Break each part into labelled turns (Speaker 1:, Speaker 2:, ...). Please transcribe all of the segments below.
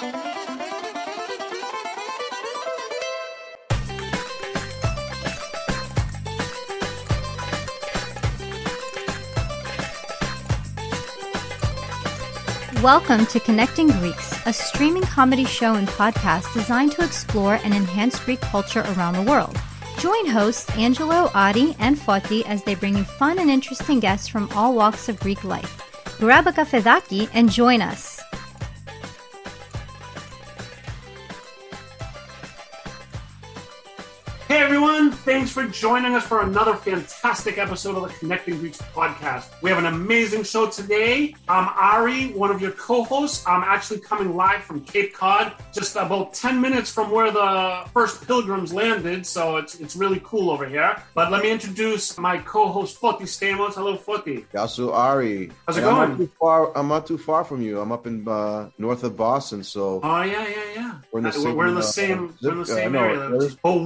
Speaker 1: Welcome to Connecting Greeks, a streaming comedy show and podcast designed to explore and enhance Greek culture around the world. Join hosts Angelo, Adi, and Foti as they bring you fun and interesting guests from all walks of Greek life. Grab a kafedaki and join us.
Speaker 2: Hey everyone, thanks for joining us for another fantastic episode of the Connecting Greeks podcast. We have an amazing show today. I'm Ari, one of your co-hosts. I'm actually coming live from Cape Cod, just about 10 minutes from where the first pilgrims landed, so it's really cool over here. But let me introduce my co-host, Foti Stamos. Hello, Foti.
Speaker 3: Yasu Ari.
Speaker 2: How's it going?
Speaker 3: I'm not too far from you. I'm up in north of Boston, so...
Speaker 2: Oh, yeah.
Speaker 3: We're in the same
Speaker 2: area. But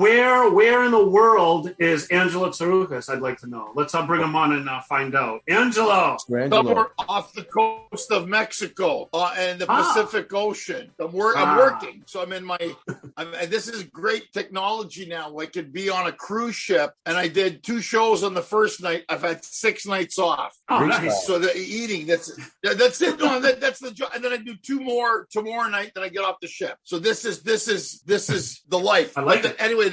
Speaker 2: where in the world is Angelo Tsaroukas? I'd like to know. Let's bring him on and find out. Angelo.
Speaker 4: Somewhere off the coast of Mexico and the Pacific Ocean. I'm working. So I'm in my... and this is great technology now. I could be on a cruise ship, and I did 2 shows on the first night. I've had 6 nights off.
Speaker 2: Oh, nice.
Speaker 4: So the eating, that's it. No, that's the job. And then I do 2 more tomorrow night. Then I get off the ship. So this is the life.
Speaker 2: I like it.
Speaker 4: Anyway,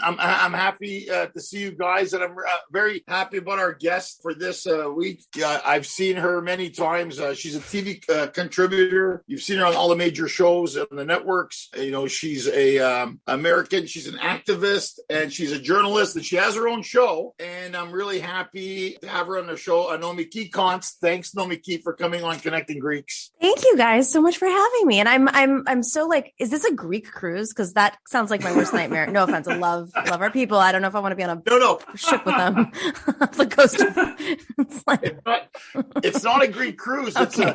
Speaker 4: I'm happy to see you guys, and I'm very happy about our guest for this week. I've seen her many times. She's a TV contributor. You've seen her on all the major shows on the networks. You know, she's a American. She's an activist, and she's a journalist, and she has her own show. And I'm really happy to have her on the show. Nomiki Konst. Thanks, Nomiki, for coming on Connecting Greeks.
Speaker 5: Thank you guys so much for having me. And I'm so like, is this a Greek cruise? Because that sounds like my worst nightmare. No offense. I love our people. I don't know if I want to be on a ship with them. The coast.
Speaker 4: It's not a Greek cruise.
Speaker 5: Okay.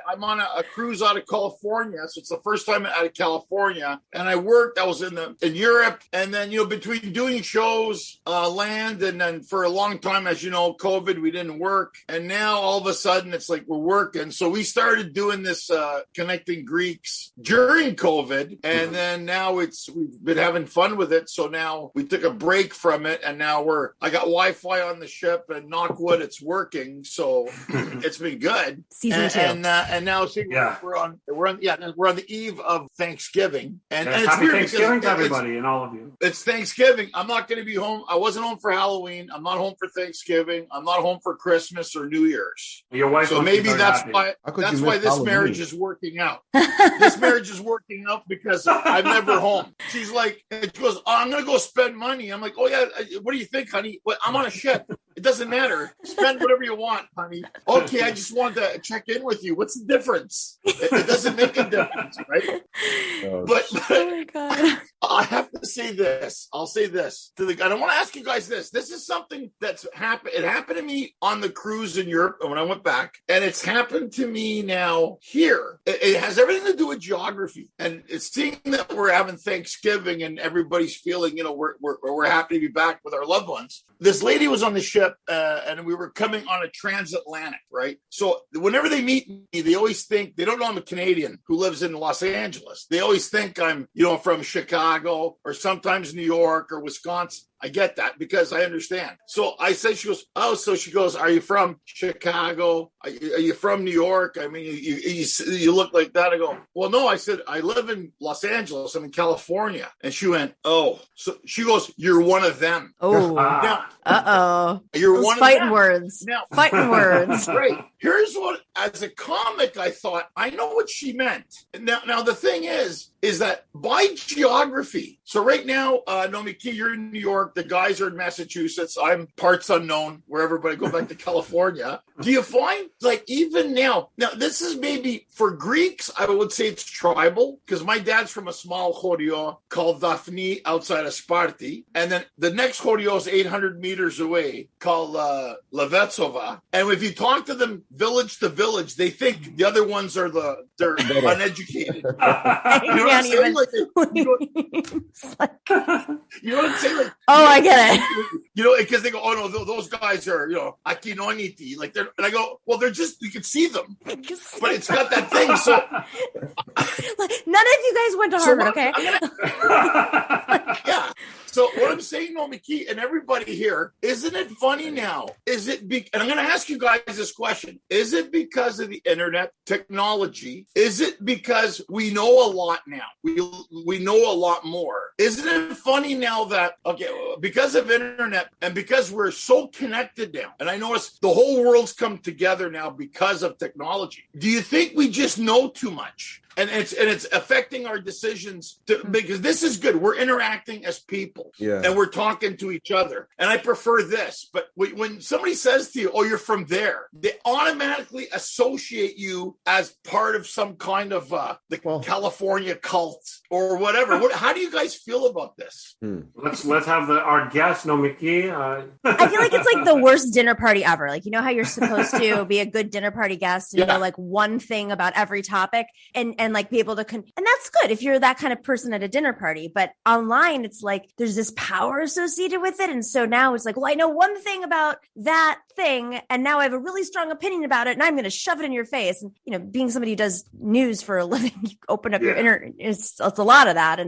Speaker 4: I'm on a cruise out of California. So it's the first time out of California. And I was in Europe. And then, between doing shows, land, and then for a long time, as you know, COVID, we didn't work. And now all of a sudden it's like we're working. So we started doing this Connecting Greeks during COVID. And then now we've been having fun with it. So now we took a break from it, and now I got Wi-Fi on the ship, and knock wood, it's working. So it's been good.
Speaker 5: Season 2.
Speaker 4: And now we're on the eve of Thanksgiving, and it's
Speaker 2: happy
Speaker 4: weird
Speaker 2: Thanksgiving to everybody and all of you.
Speaker 4: It's Thanksgiving. I'm not going to be home. I wasn't home for Halloween. I'm not home for Thanksgiving. I'm not home for Christmas or New Year's.
Speaker 2: Your wife.
Speaker 4: So maybe that's why this
Speaker 3: Halloween?
Speaker 4: marriage is working out. This marriage is working out because I'm never home. She's like, she goes, I'm going to go spend money. I'm like, oh yeah, what do you think, honey? Well, I'm on a ship. It doesn't matter. Spend whatever you want, honey. Okay, I just wanted to check in with you. What's the difference? It doesn't make a difference, right? But
Speaker 5: oh my God.
Speaker 4: I have to say this. I'll say this and I want to ask you guys this. This is something that's happened. It happened to me on the cruise in Europe when I went back, and it's happened to me now here. It has everything to do with geography, and it's seeing that we're having Thanksgiving and everybody's feeling, we're happy to be back with our loved ones. This lady was on the ship, and we were coming on a transatlantic, right? So whenever they meet me, they always think, they don't know I'm a Canadian who lives in Los Angeles. They always think I'm, from Chicago or sometimes New York or Wisconsin. I get that because I understand. So I said, she goes, are you from Chicago? Are you from New York? I mean, you look like that. I go, well, no, I said, I live in Los Angeles. I'm in California. And she went, oh, so she goes, you're one of them.
Speaker 5: Oh,
Speaker 4: now, you're one
Speaker 5: fighting
Speaker 4: of them.
Speaker 5: Words.
Speaker 4: Now,
Speaker 5: fighting words.
Speaker 4: Great. Here's what, as a comic, I thought, I know what she meant. Now the thing is that by geography, so right now, Nomiki, you're in New York, the guys are in Massachusetts, I'm parts unknown, wherever, but I go back to California. Do you find, like, even now this is maybe for Greeks, I would say it's tribal, because my dad's from a small chorio called Daphne outside of Sparti, and then the next chorio is 800 meters away called Levetsova, and if you talk to them village to village, they think the other ones they're uneducated. You know what I'm saying? You know what I'm saying? Like,
Speaker 5: I get it.
Speaker 4: Because they go, oh no, those guys are, Akinoniti. Like and I go, well, they're just, you can see them, but it's got that thing. So
Speaker 5: guys went to Harvard, okay?
Speaker 4: Yeah. So what I'm saying, Nomiki, and everybody here, isn't it funny now? Is it and I'm going to ask you guys this question. Is it because of the internet technology? Is it because we know a lot now? We know a lot more. Isn't it funny now that, okay, because of internet and because we're so connected now, and I notice the whole world's come together now because of technology. Do you think we just know too much? And it's affecting our decisions because this is good. We're interacting as people, and we're talking to each other. And I prefer this. But when somebody says to you, "Oh, you're from there," they automatically associate you as part of some kind of California cult or whatever. How do you guys feel about this?
Speaker 2: Let's have our guest, Nomiki.
Speaker 5: I feel like it's like the worst dinner party ever. Like, you know how you're supposed to be a good dinner party guest and you know like one thing about every topic and like be able to and that's good if you're that kind of person at a dinner party. But online, it's like there's this power associated with it. And so now it's like, well, I know one thing about that thing, and now I have a really strong opinion about it, and I'm going to shove it in your face. And, you know, being somebody who does news for a living, you open up your internet, it's a lot of that.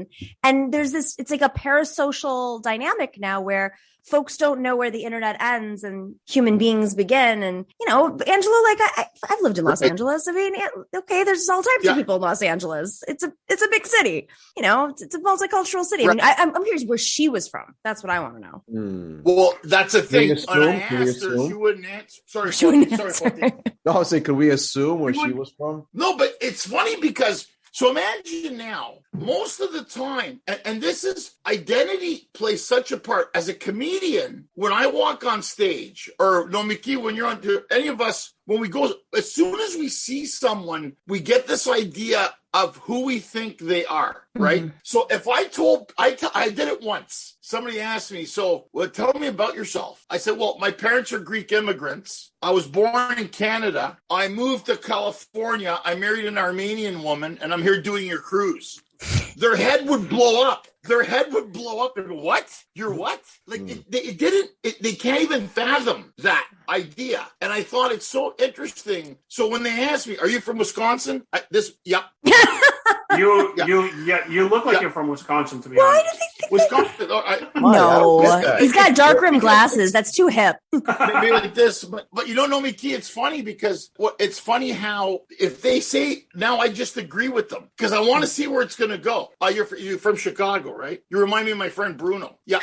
Speaker 5: And there's this, it's like a parasocial dynamic now where folks don't know where the internet ends and human beings begin. And, you know, Angelo, like I've lived in Los Angeles. I mean, okay, there's all types of people in Los Angeles. It's a big city, you know, it's a multicultural city. I mean, I'm curious where she was from. That's what I want to know.
Speaker 4: Well, that's a thing. When I asked her, she wouldn't answer. Sorry.
Speaker 3: No, I was saying, could we assume where she was from?
Speaker 4: No, but it's funny because so imagine now, most of the time, and this is identity plays such a part. As a comedian, when I walk on stage, or Nomiki, when you're on, any of us, when we go, as soon as we see someone, we get this idea of who we think they are, right? Mm-hmm. So if I did it once. Somebody asked me, tell me about yourself. I said, well, my parents are Greek immigrants. I was born in Canada. I moved to California. I married an Armenian woman, and I'm here doing your cruise. Their head would blow up. And what? You're what? Like they can't even fathom that idea. And I thought it's so interesting. So when they asked me, are you from Wisconsin?
Speaker 2: You look like you're from Wisconsin, to be honest.
Speaker 5: Why do they think Wisconsin? No, he's got dark rim glasses. That's too hip.
Speaker 4: Maybe like this, but you don't know me, Key. It's funny because it's funny how if they say now, I just agree with them because I want to see where it's going to go. You're from Chicago, right? You remind me of my friend Bruno. Yeah.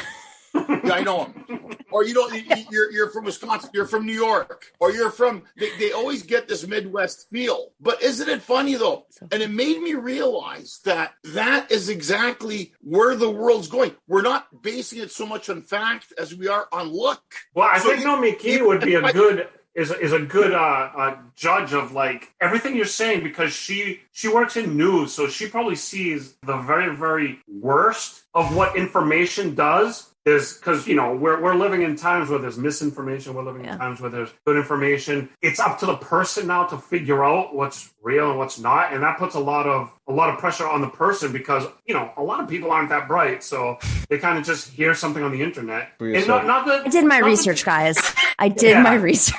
Speaker 4: Yeah, I know him. Or you're from Wisconsin, you're from New York, or you're from, they always get this Midwest feel. But isn't it funny though? And it made me realize that is exactly where the world's going. We're not basing it so much on fact as we are on look.
Speaker 2: Well, I think Nomiki would be a good judge of like everything you're saying because she works in news, so she probably sees the very, very worst of what information does. Because, you know, we're living in times where there's misinformation. We're living in times where there's good information. It's up to the person now to figure out what's real and what's not. And that puts a lot of pressure on the person because, you know, a lot of people aren't that bright. So they kind of just hear something on the internet. And
Speaker 5: I did my research, guys. I did my research.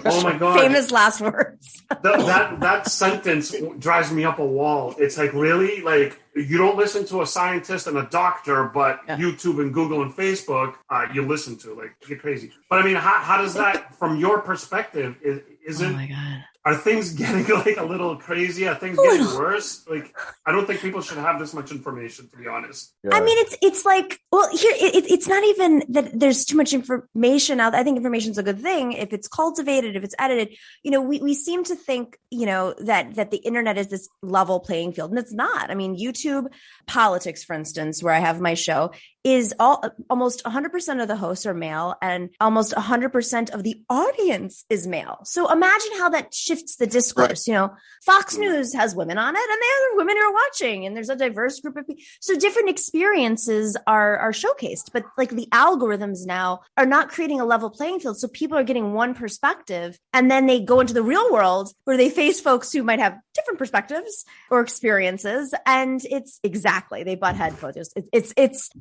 Speaker 2: Oh, my God.
Speaker 5: Famous last words.
Speaker 2: That sentence drives me up a wall. It's like, really? Like, you don't listen to a scientist and a doctor, but YouTube and Google and Facebook, you listen to. Like, you're crazy. But I mean, how does that, from your perspective, is it? Oh my God. Are things getting like a little crazy? Are things getting worse? Like, I don't think people should have this much information, to be honest.
Speaker 5: Yeah. I mean, it's like, well, here, it's not even that there's too much information out there. I think information is a good thing if it's cultivated, if it's edited. You know, we seem to think, you know, that the internet is this level playing field, and it's not. I mean, YouTube politics, for instance, where I have my show, is almost 100% of the hosts are male and almost 100% of the audience is male. So imagine how that shifts the discourse. Right. You know, Fox News has women on it and the other women are watching and there's a diverse group of people. So different experiences are showcased, but like the algorithms now are not creating a level playing field. So people are getting one perspective and then they go into the real world where they face folks who might have different perspectives or experiences. And they butt head photos. It's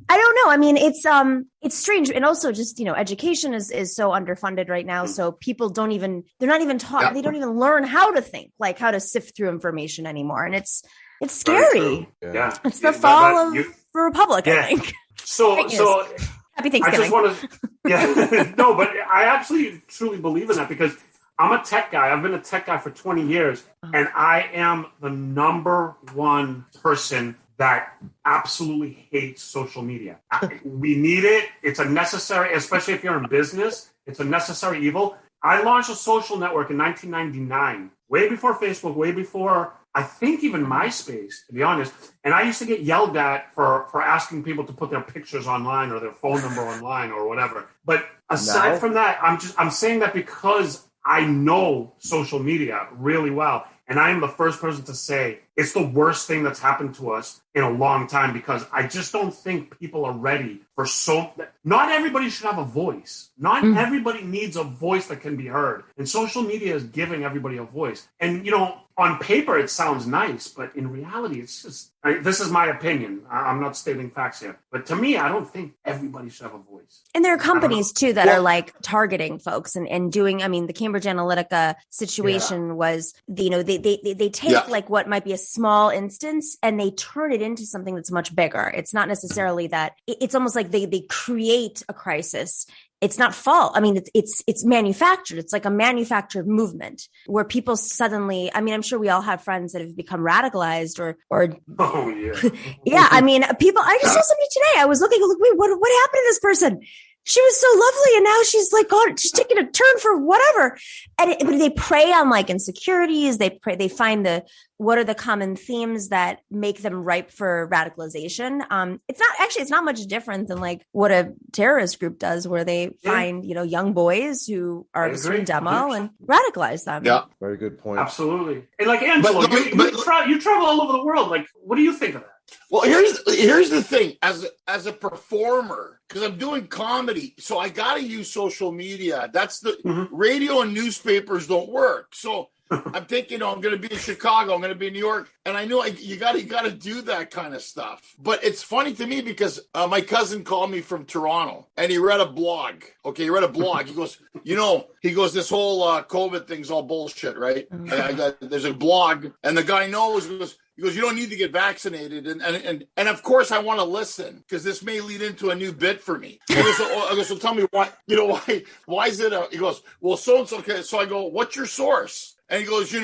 Speaker 5: I don't know. I mean, it's strange. And also just, you know, education is so underfunded right now. So people they're not even taught, they don't even learn how to think, like how to sift through information anymore. And It's scary.
Speaker 2: Yeah.
Speaker 5: It's the fall of the Republic,
Speaker 2: yeah.
Speaker 5: I think.
Speaker 2: So
Speaker 5: happy Thanksgiving.
Speaker 2: I just want to, no, but I actually truly believe in that because I'm a tech guy. I've been a tech guy for 20 years, and I am the number one person that absolutely hates social media. We need it. It's a necessary, especially if you're in business, it's a necessary evil. I launched a social network in 1999, way before Facebook, way before, I think, even MySpace, to be honest. And I used to get yelled at for asking people to put their pictures online or their phone number online or whatever. But aside from that, I'm saying that because I know social media really well. And I am the first person to say it's the worst thing that's happened to us in a long time because I just don't think people are ready for not everybody should have a voice. Not everybody needs a voice that can be heard. And social media is giving everybody a voice. And, on paper, it sounds nice, but in reality, it's just, this is my opinion. I'm not stating facts here. But to me, I don't think everybody should have a voice.
Speaker 5: And there are companies, too, that are like targeting folks and doing, the Cambridge Analytica situation was, they take like what might be a small instance and they turn it into something that's much bigger. It's not necessarily that it's almost like they create a crisis. It's not false. It's manufactured. It's like a manufactured movement where people suddenly, I'm sure we all have friends that have become radicalized or
Speaker 2: oh yeah.
Speaker 5: People, I just saw somebody today. I was looking, wait, what happened to this person? She was so lovely. And now she's like, she's taking a turn for whatever. And they prey on like insecurities. They find what are the common themes that make them ripe for radicalization. It's not much different than like what a terrorist group does where they find, young boys who are doing demo and radicalize them.
Speaker 3: Yeah. Very good point.
Speaker 2: Absolutely. And like Angelo, you travel all over the world. Like, what do you think of that?
Speaker 4: Well, here's the thing. As a performer, because I'm doing comedy, so I got to use social media. That's the radio and newspapers don't work. So I'm thinking, I'm going to be in Chicago, I'm going to be in New York, and I know you got to do that kind of stuff. But it's funny to me because my cousin called me from Toronto, and he read a blog. Okay, he read a blog. He goes, this whole COVID thing's all bullshit, right? There's a blog, and the guy knows. He goes, you don't need to get vaccinated. And of course I want to listen because this may lead into a new bit for me. I go, so tell me why is it? He goes, well, so-and-so. Okay. So I go, what's your source? And he goes,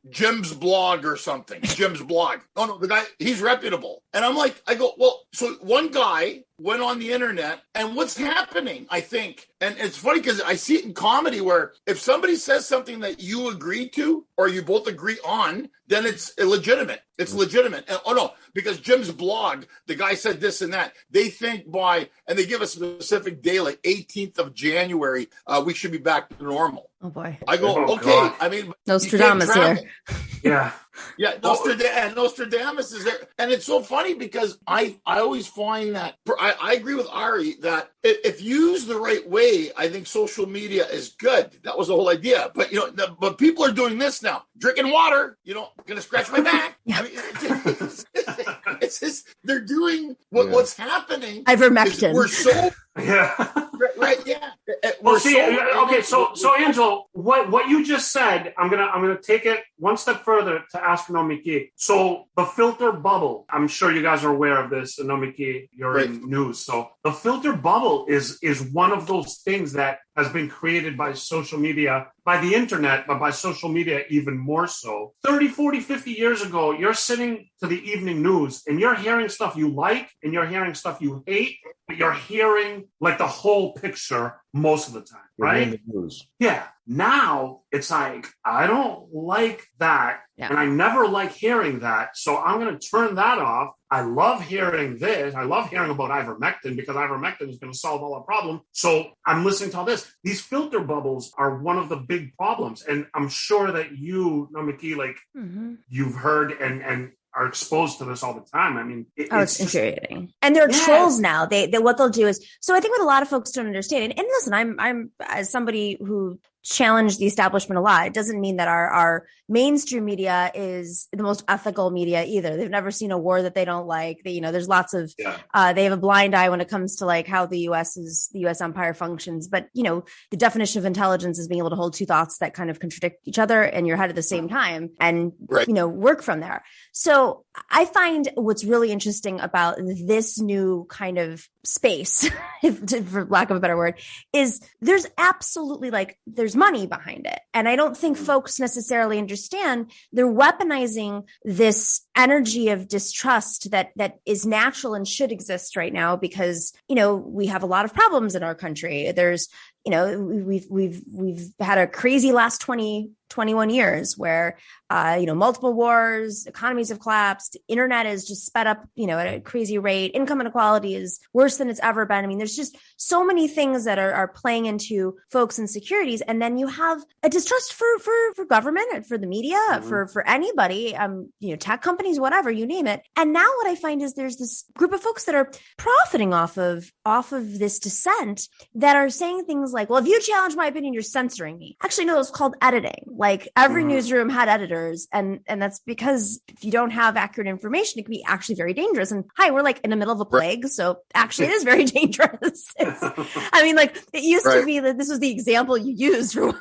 Speaker 4: Jim's blog or something. Jim's blog. Oh, no, the guy, he's reputable. And I go, well, so one guy went on the internet and what's happening, I think. And it's funny because I see it in comedy where if somebody says something that you agree to or you both agree on, then it's illegitimate. It's legitimate. And, because Jim's blog, the guy said this and that. They think and they give a specific day, like 18th of January, we should be back to normal.
Speaker 5: Oh, boy.
Speaker 4: I go, okay.
Speaker 2: God.
Speaker 5: Nostradamus here.
Speaker 2: Yeah.
Speaker 4: Yeah, Nostradamus is there. And it's so funny because I always find that, I agree with Ari that if used the right way, I think social media is good. That was the whole idea. But, but people are doing this now. Drinking water, going to scratch my back.
Speaker 5: Yeah.
Speaker 4: It's just, they're doing what's happening.
Speaker 5: Ivermectin.
Speaker 4: We're so...
Speaker 2: Yeah.
Speaker 4: Right. Yeah.
Speaker 2: Well, so Angelo, what you just said, I'm gonna take it one step further to ask Nomiki. So the filter bubble, I'm sure you guys are aware of this. Nomiki, you're in news. So the filter bubble is one of those things that has been created by social media, by the internet, but by social media even more so. 30, 40, 50 years ago, you're sitting to the evening news and you're hearing stuff you like and you're hearing stuff you hate, but you're hearing like the whole picture most of the time, right? Yeah. Now it's like, I don't like that. Yeah. And I never like hearing that. So I'm going to turn that off. I love hearing this. I love hearing about ivermectin because ivermectin is going to solve all our problems. So I'm listening to all this. These filter bubbles are one of the big problems. And I'm sure that you, Nomiki, you've heard and are exposed to this all the time. I mean,
Speaker 5: it's infuriating. And there are trolls now. They what they'll do is, so I think what a lot of folks don't understand, and listen, I'm as somebody who challenge the establishment a lot. It doesn't mean that our mainstream media is the most ethical media either. They've never seen a war that they don't like. There's lots of, they have a blind eye when it comes to like how the U.S. empire functions. But, the definition of intelligence is being able to hold two thoughts that kind of contradict each other in your head at the same time and, work from there. So I find what's really interesting about this new kind of space, for lack of a better word, is there's absolutely there's money behind it. And I don't think folks necessarily understand they're weaponizing this energy of distrust that is natural and should exist right now because, we have a lot of problems in our country. There's, we've had a crazy last 21 years where, multiple wars, economies have collapsed, internet is just sped up, at a crazy rate. Income inequality is worse than it's ever been. I mean, there's just so many things that are playing into folks' insecurities. And then you have a distrust for government and for the media, for anybody, tech companies, whatever, you name it. And now what I find is there's this group of folks that are profiting off of this dissent that are saying things like, well, if you challenge my opinion, you're censoring me. Actually, no, it's called editing. Like every newsroom had editors. And that's because if you don't have accurate information, it can be actually very dangerous. And we're like in the middle of a plague. So actually it is very dangerous. It used to be that this was the example you used for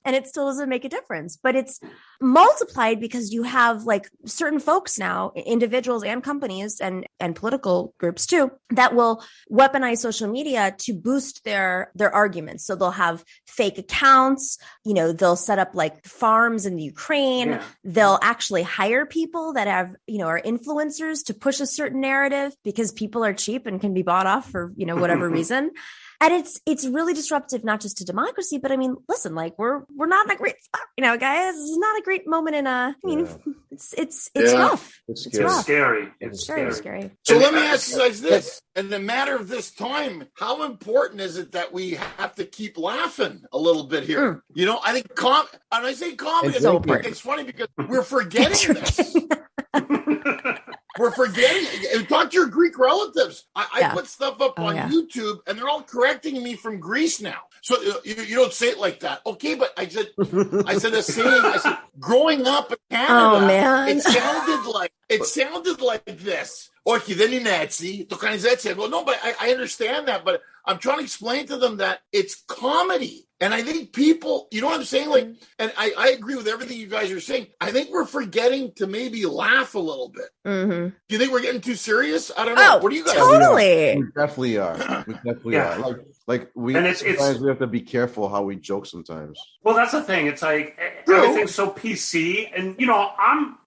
Speaker 5: and it still doesn't make a difference, but it's multiplied because you have certain folks now, individuals and companies and political groups too, that will weaponize social media to boost their arguments. So they'll have fake accounts, they'll set up farms in the Ukraine. Yeah. They'll actually hire people that have, are influencers to push a certain narrative because people are cheap and can be bought off for, whatever reason. And it's really disruptive, not just to democracy, but I mean, listen, we're not in a great spot, guys. This is not a great moment it's rough.
Speaker 2: It's scary.
Speaker 5: It's very scary.
Speaker 4: So let me ask you guys this. In the matter of this time, how important is it that we have to keep laughing a little bit here? I think and I say comedy, it's funny because we're forgetting this. We're forgetting. Talk to your Greek relatives. I put stuff up on YouTube, and they're all correcting me from Greece now. So you don't say it like that, okay? But I said the saying. I said, growing up in Canada, it sounded like this. Okay, then you Nazi. Well, no, but I understand that. But I'm trying to explain to them that it's comedy. And I think people, you know what I'm saying? And I agree with everything you guys are saying. I think we're forgetting to maybe laugh a little bit. Mm-hmm. Do you think we're getting too serious? I don't know. What do you guys
Speaker 5: totally.
Speaker 3: We definitely are. We are. We have to be careful how we joke sometimes.
Speaker 2: Well, that's the thing. It's everything's so PC. And,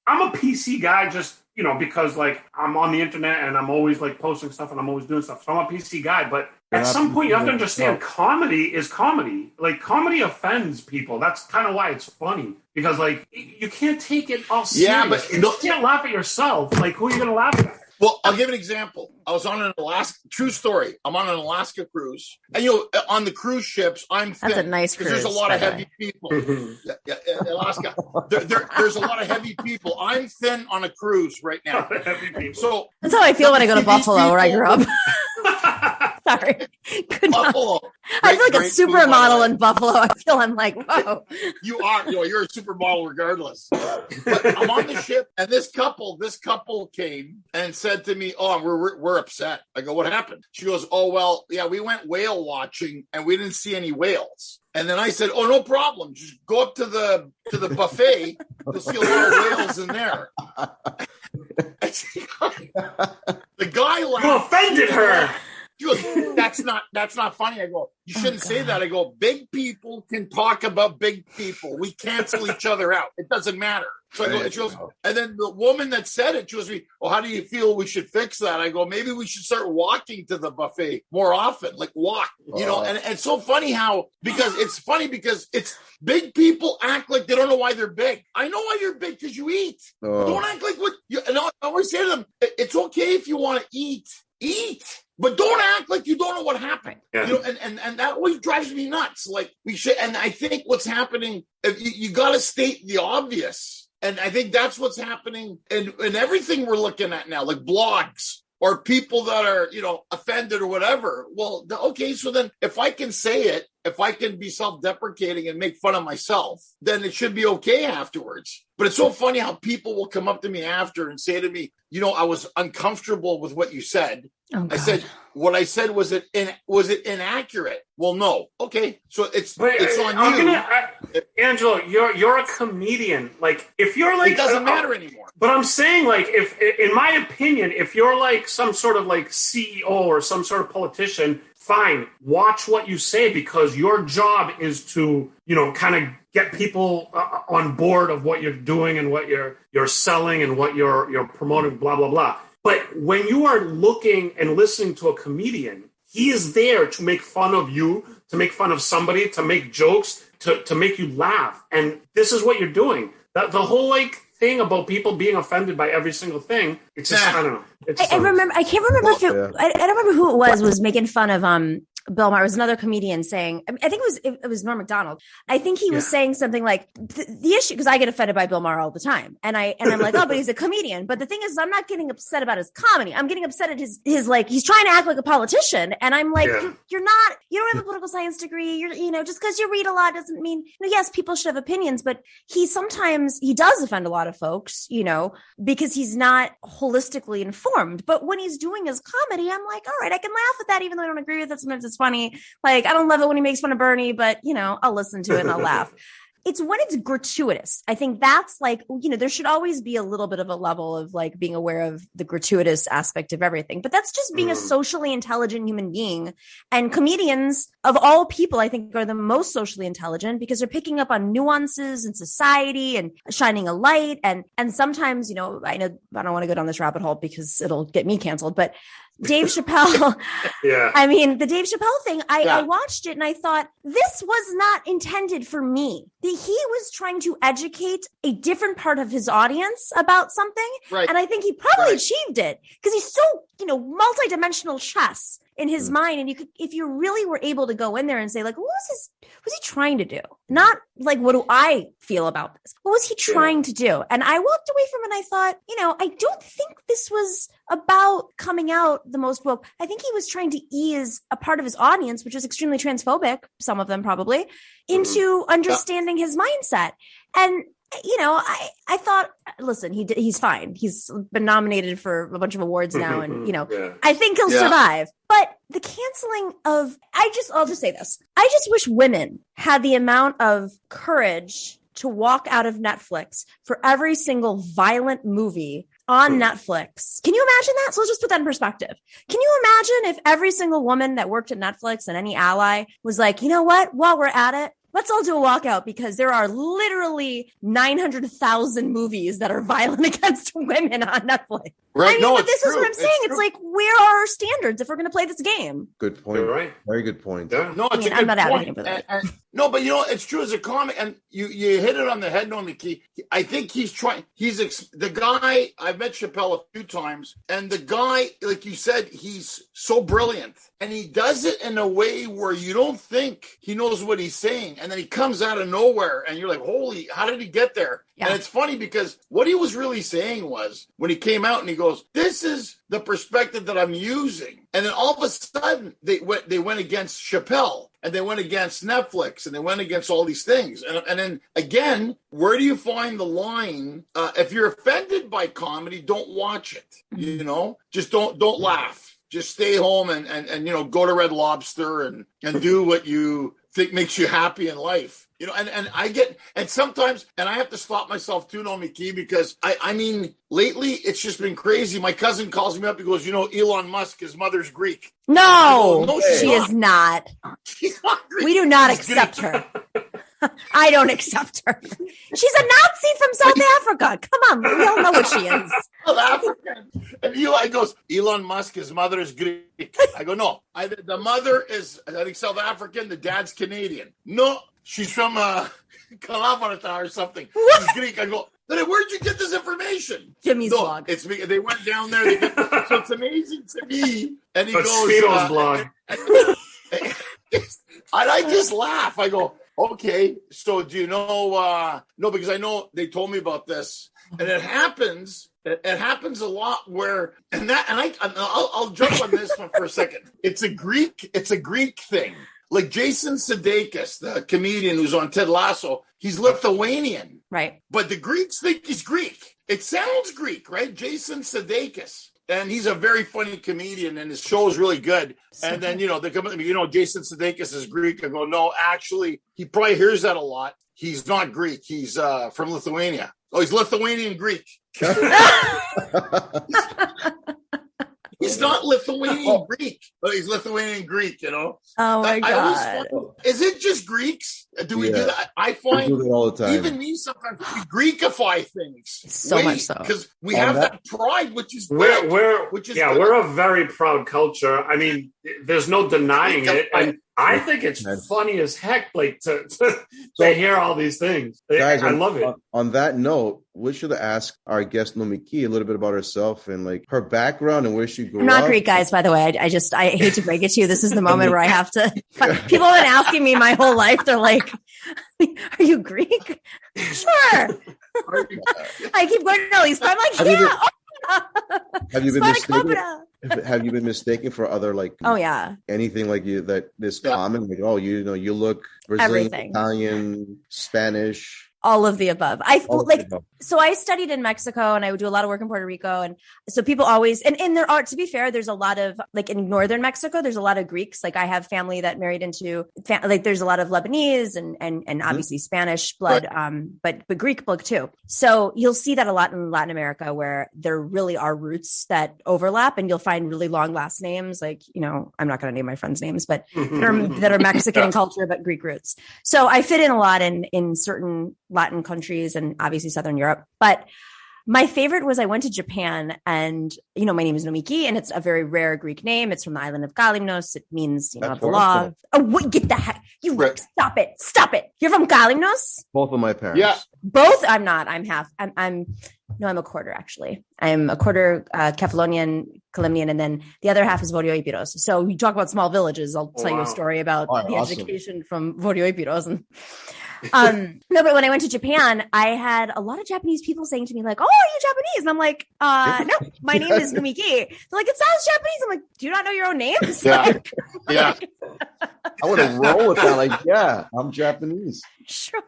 Speaker 2: I'm a PC guy just, because I'm on the internet and I'm always posting stuff and I'm always doing stuff. So I'm a PC guy. But at some point you have to understand comedy is comedy. Comedy offends people. That's kind of why it's funny. Because you can't take it all serious. Yeah, but you can't laugh at yourself. Who are you going to laugh at?
Speaker 4: Well, I'll give an example. I was on an Alaska, true story. I'm on an Alaska cruise. And, on the cruise ships, I'm thin.
Speaker 5: That's a nice cruise.
Speaker 4: There's a lot of heavy people. Alaska. There's a lot of heavy people. I'm thin on a cruise right now. So
Speaker 5: that's how I feel when I go to Buffalo, where I grew up. Sorry.
Speaker 4: Buffalo.
Speaker 5: I feel like a supermodel in Buffalo. I feel I'm whoa.
Speaker 4: You are. You're a supermodel regardless. But I'm on the ship, and this couple came and said to me, "Oh, we're upset." I go, "What happened?" She goes, "Oh, well, yeah, we went whale watching, and we didn't see any whales." And then I said, "Oh, no problem. Just go up to the buffet. You'll see a lot of whales in there." The guy laughed.
Speaker 2: You offended her.
Speaker 4: She goes, that's not funny. I go, you shouldn't say that. I go, big people can talk about big people. We cancel each other out. It doesn't matter. So I go, she goes, and then the woman that said it, she goes, well, how do you feel we should fix that? I go, maybe we should start walking to the buffet more often, walk, and it's so funny because it's big people act like they don't know why they're big. I know why you're big because you eat. Don't act like and I always say to them, it's okay if you want to eat, but don't act like you don't know what happened. Yeah. And that always drives me nuts. We should, and I think what's happening, you got to state the obvious. And I think that's what's happening in everything we're looking at now, blogs. or people that are, offended or whatever. Well, okay, so then if I can say it, if I can be self-deprecating and make fun of myself, then it should be okay afterwards. But it's so funny how people will come up to me after and say to me, I was uncomfortable with what you said.
Speaker 5: Oh,
Speaker 4: I said, what I said, was it inaccurate? Well, no. Okay. So it's on you.
Speaker 2: Angelo, you're a comedian. Like, if you're like,
Speaker 4: it doesn't matter anymore.
Speaker 2: But I'm saying, like, if, in my opinion, if you're like some sort of like CEO or some sort of politician, fine, watch what you say, because your job is to, kind of get people on board of what you're doing and what you're selling and what you're promoting, blah, blah, blah. But when you are looking and listening to a comedian, he is there to make fun of you, to make fun of somebody, to make jokes, to make you laugh. And this is what you're doing. The whole like thing about people being offended by every single thing, it's just, I don't know.
Speaker 5: I remember. I can't remember I don't remember who it was making fun of Bill Maher. It was another comedian saying, I think it was Norm Macdonald. I think he was saying something like the issue, because I get offended by Bill Maher all the time, and I'm like, oh, but he's a comedian. But the thing is, I'm not getting upset about his comedy. I'm getting upset at his like, he's trying to act like a politician, and I'm like, you're not. You don't have a political science degree. You're just because you read a lot doesn't mean. Yes, people should have opinions, but he does offend a lot of folks, because he's not holistically informed. But when he's doing his comedy, I'm like, all right, I can laugh at that, even though I don't agree with it. Sometimes it's funny. Like, I don't love it when he makes fun of Bernie, but I'll listen to it and I'll laugh. It's when it's gratuitous. I think that's like, there should always be a little bit of a level of like being aware of the gratuitous aspect of everything. But that's just being a socially intelligent human being. And comedians of all people, I think, are the most socially intelligent because they're picking up on nuances in society and shining a light. And sometimes, I know I don't want to go down this rabbit hole because it'll get me canceled, but Dave Chappelle. I mean, the Dave Chappelle thing, I watched it and I thought, this was not intended for me. He was trying to educate a different part of his audience about something. Right. And I think he probably achieved it because he's so, multidimensional chess in his mind. And if you really were able to go in there and say, like, what's he trying to do? Not like, what do I feel about this? What was he trying to do? And I walked away from it and I thought, I don't think this was about coming out the most woke. I think he was trying to ease a part of his audience, which was extremely transphobic, some of them probably, into understanding his mindset. And I thought, listen, he's fine. He's been nominated for a bunch of awards now. And, I think he'll survive. But the canceling of, I'll just say this. I just wish women had the amount of courage to walk out of Netflix for every single violent movie on Netflix. Can you imagine that? So let's just put that in perspective. Can you imagine if every single woman that worked at Netflix and any ally was like, you know what, while we're at it, let's all do a walkout because there are literally 900,000 movies that are violent against women on Netflix.
Speaker 4: Right.
Speaker 5: But this is what I'm saying. It's like, where are our standards if we're going to play this game?
Speaker 3: Good point. You're right. Very good point.
Speaker 4: Yeah. No, it's I'm not advocating for that. No, but it's true as a comic, and you hit it on the head, Nomiki. I think he's trying. The guy. I've met Chappelle a few times, and the guy, like you said, he's so brilliant, and he does it in a way where you don't think he knows what he's saying, and then he comes out of nowhere, and you're like, "Holy, how did he get there?" Yeah. And it's funny because what he was really saying was when he came out and he goes, "This is the perspective that I'm using," and then all of a sudden they went against Chappelle. And they went against Netflix, and they went against all these things. And then, again, where do you find the line? If you're offended by comedy, don't watch it, Just don't laugh. Just stay home and go to Red Lobster and do what you think makes you happy in life. And sometimes I have to stop myself too, Nomiki, because I mean, lately it's just been crazy. My cousin calls me up. He goes, Elon Musk, his mother's Greek.
Speaker 5: No, she is not.
Speaker 4: She's not Greek.
Speaker 5: We do not accept her. I don't accept her. She's a Nazi from South Africa. Come on, we all know what she is.
Speaker 4: South African. And Eli goes, Elon Musk, his mother is Greek. I go, no. The mother is, I think, South African. The dad's Canadian. No, she's from Kalavarata or something. What? She's Greek. I go, where'd you get this information?
Speaker 5: Jimmy's blog.
Speaker 4: It's me. They went down there. So it's amazing to me. And he goes,
Speaker 2: Speedo's blog.
Speaker 4: And I just laugh. I go, okay, so do you know? No, because I know they told me about this. And it happens It happens a lot where, I'll jump on this one for a second. It's a Greek thing. Like Jason Sudeikis, the comedian who's on Ted Lasso, he's Lithuanian.
Speaker 5: Right.
Speaker 4: But the Greeks think he's Greek. It sounds Greek, right? Jason Sudeikis. And he's a very funny comedian, and his show is really good. And then, they come at me, Jason Sudeikis is Greek. I go, no, actually, he probably hears that a lot. He's not Greek. He's from Lithuania. Oh, he's Lithuanian Greek. He's not Lithuanian Greek, but he's Lithuanian Greek,
Speaker 5: Oh my God.
Speaker 4: Is it just Greeks? Do we do that? I find
Speaker 3: do it all the time.
Speaker 4: Even me sometimes we Greekify things.
Speaker 5: So much so.
Speaker 4: Because we have that pride, which is
Speaker 2: we're a very proud culture. I mean, there's no denying it. And I think it's funny as heck, like to hear all these things.
Speaker 3: Guys,
Speaker 2: I love it.
Speaker 3: On that note, we should ask our guest Nomiki a little bit about herself and like her background and where she grew up.
Speaker 5: I'm not Greek, guys, by the way. I hate to break it to you. This is the moment where I have to. People have been asking me my whole life. They're like, "Are you Greek?" Sure. I keep going to these. I'm like, yeah.
Speaker 3: Have you been mistaken? Have you been mistaken for other like?
Speaker 5: Oh yeah.
Speaker 3: Anything like you that is common? Like, you look Brazilian,
Speaker 5: everything.
Speaker 3: Italian, Spanish.
Speaker 5: All of the above. So I studied in Mexico and I would do a lot of work in Puerto Rico. And so people always, and there are, to be fair, there's a lot of, like in Northern Mexico, there's a lot of Greeks. Like I have family that married into, there's a lot of Lebanese and obviously Spanish blood, but Greek blood too. So you'll see that a lot in Latin America where there really are roots that overlap, and you'll find really long last names. Like, I'm not going to name my friends' names, but that are Mexican in culture, but Greek roots. So I fit in a lot in certain Latin countries and obviously Southern Europe. But my favorite was I went to Japan, and, my name is Nomiki, and it's a very rare Greek name. It's from the island of Kalymnos. It means, the law. Oh, wait, get the heck. Stop it. You're from Kalymnos?
Speaker 3: Both of my parents.
Speaker 4: Yeah.
Speaker 5: Both? I'm not. I'm half. I'm a quarter, actually. I'm a quarter Kefalonian, Kalymnian, and then the other half is Vorioipiros. So you talk about small villages. I'll tell you a story about the education from Vorioipiros. And no, but when I went to Japan, I had a lot of Japanese people saying to me like, "Oh, are you Japanese?" And I'm like, "No, my name is Nomiki." They're like, "It sounds Japanese." I'm like, "Do you not know your own names?"
Speaker 4: Yeah.
Speaker 3: Yeah. I would have rolled with that. Like, yeah, I'm Japanese.
Speaker 5: Sure.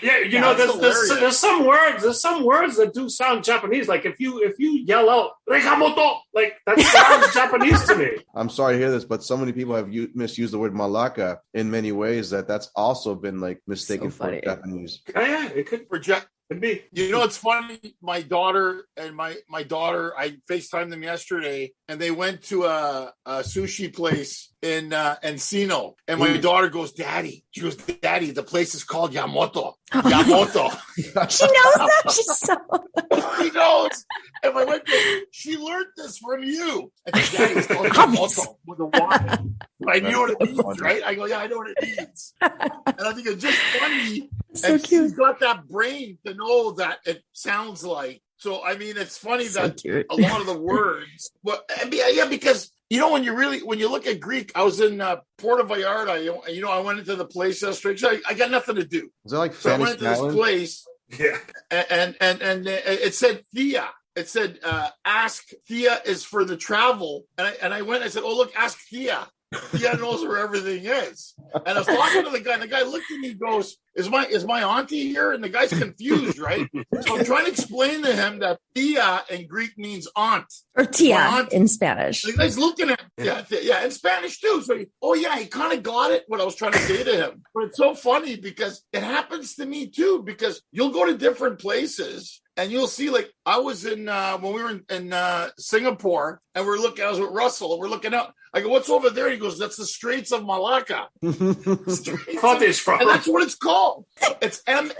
Speaker 2: Yeah, there's some words that do sound Japanese. Like if you yell out "Regamoto," like that sounds Japanese to me.
Speaker 3: I'm sorry to hear this, but so many people have misused the word malaka in many ways that's also been like mistaken for Japanese.
Speaker 2: Yeah, it could be.
Speaker 4: It's funny. My daughter, I FaceTimed them yesterday, and they went to a sushi place in Encino, and my daughter goes, "Daddy," she goes, "Daddy, the place is called Yamoto." Yamoto.
Speaker 5: She knows that. She's so.
Speaker 4: She knows. And my wife goes, "She learned this from you." I said, "Daddy, it's called Yamoto with a Y." I knew what it means, right? I go, "Yeah, I know what it means." And I think it's just funny.
Speaker 5: So
Speaker 4: and
Speaker 5: cute.
Speaker 4: She's got that brain to know that it sounds like. So, I mean, it's funny that a lot of the words. But yeah, because, when you look at Greek, I was in Puerto Vallarta. I went into the place yesterday. I got nothing to do.
Speaker 3: Is that like
Speaker 4: so I went into this place. Yeah. And it said Thea. It said, ask Thea is for the travel. And I went, I said, "Oh, look, ask Thea. Thea knows where everything is." And I was talking to the guy, and the guy looked at me and goes, Is my auntie here? And the guy's confused, right? So I'm trying to explain to him that Thea in Greek means aunt.
Speaker 5: Or tia in Spanish.
Speaker 4: The guy's looking at, in Spanish too. So he kind of got it, what I was trying to say to him. But it's so funny because it happens to me too, because you'll go to different places and you'll see, like, I was in, when we were in Singapore, and I was with Russell, and we're looking out. I go, "What's over there?" He goes, "That's the Straits of Malacca." And that's what it's called. It's Malacca.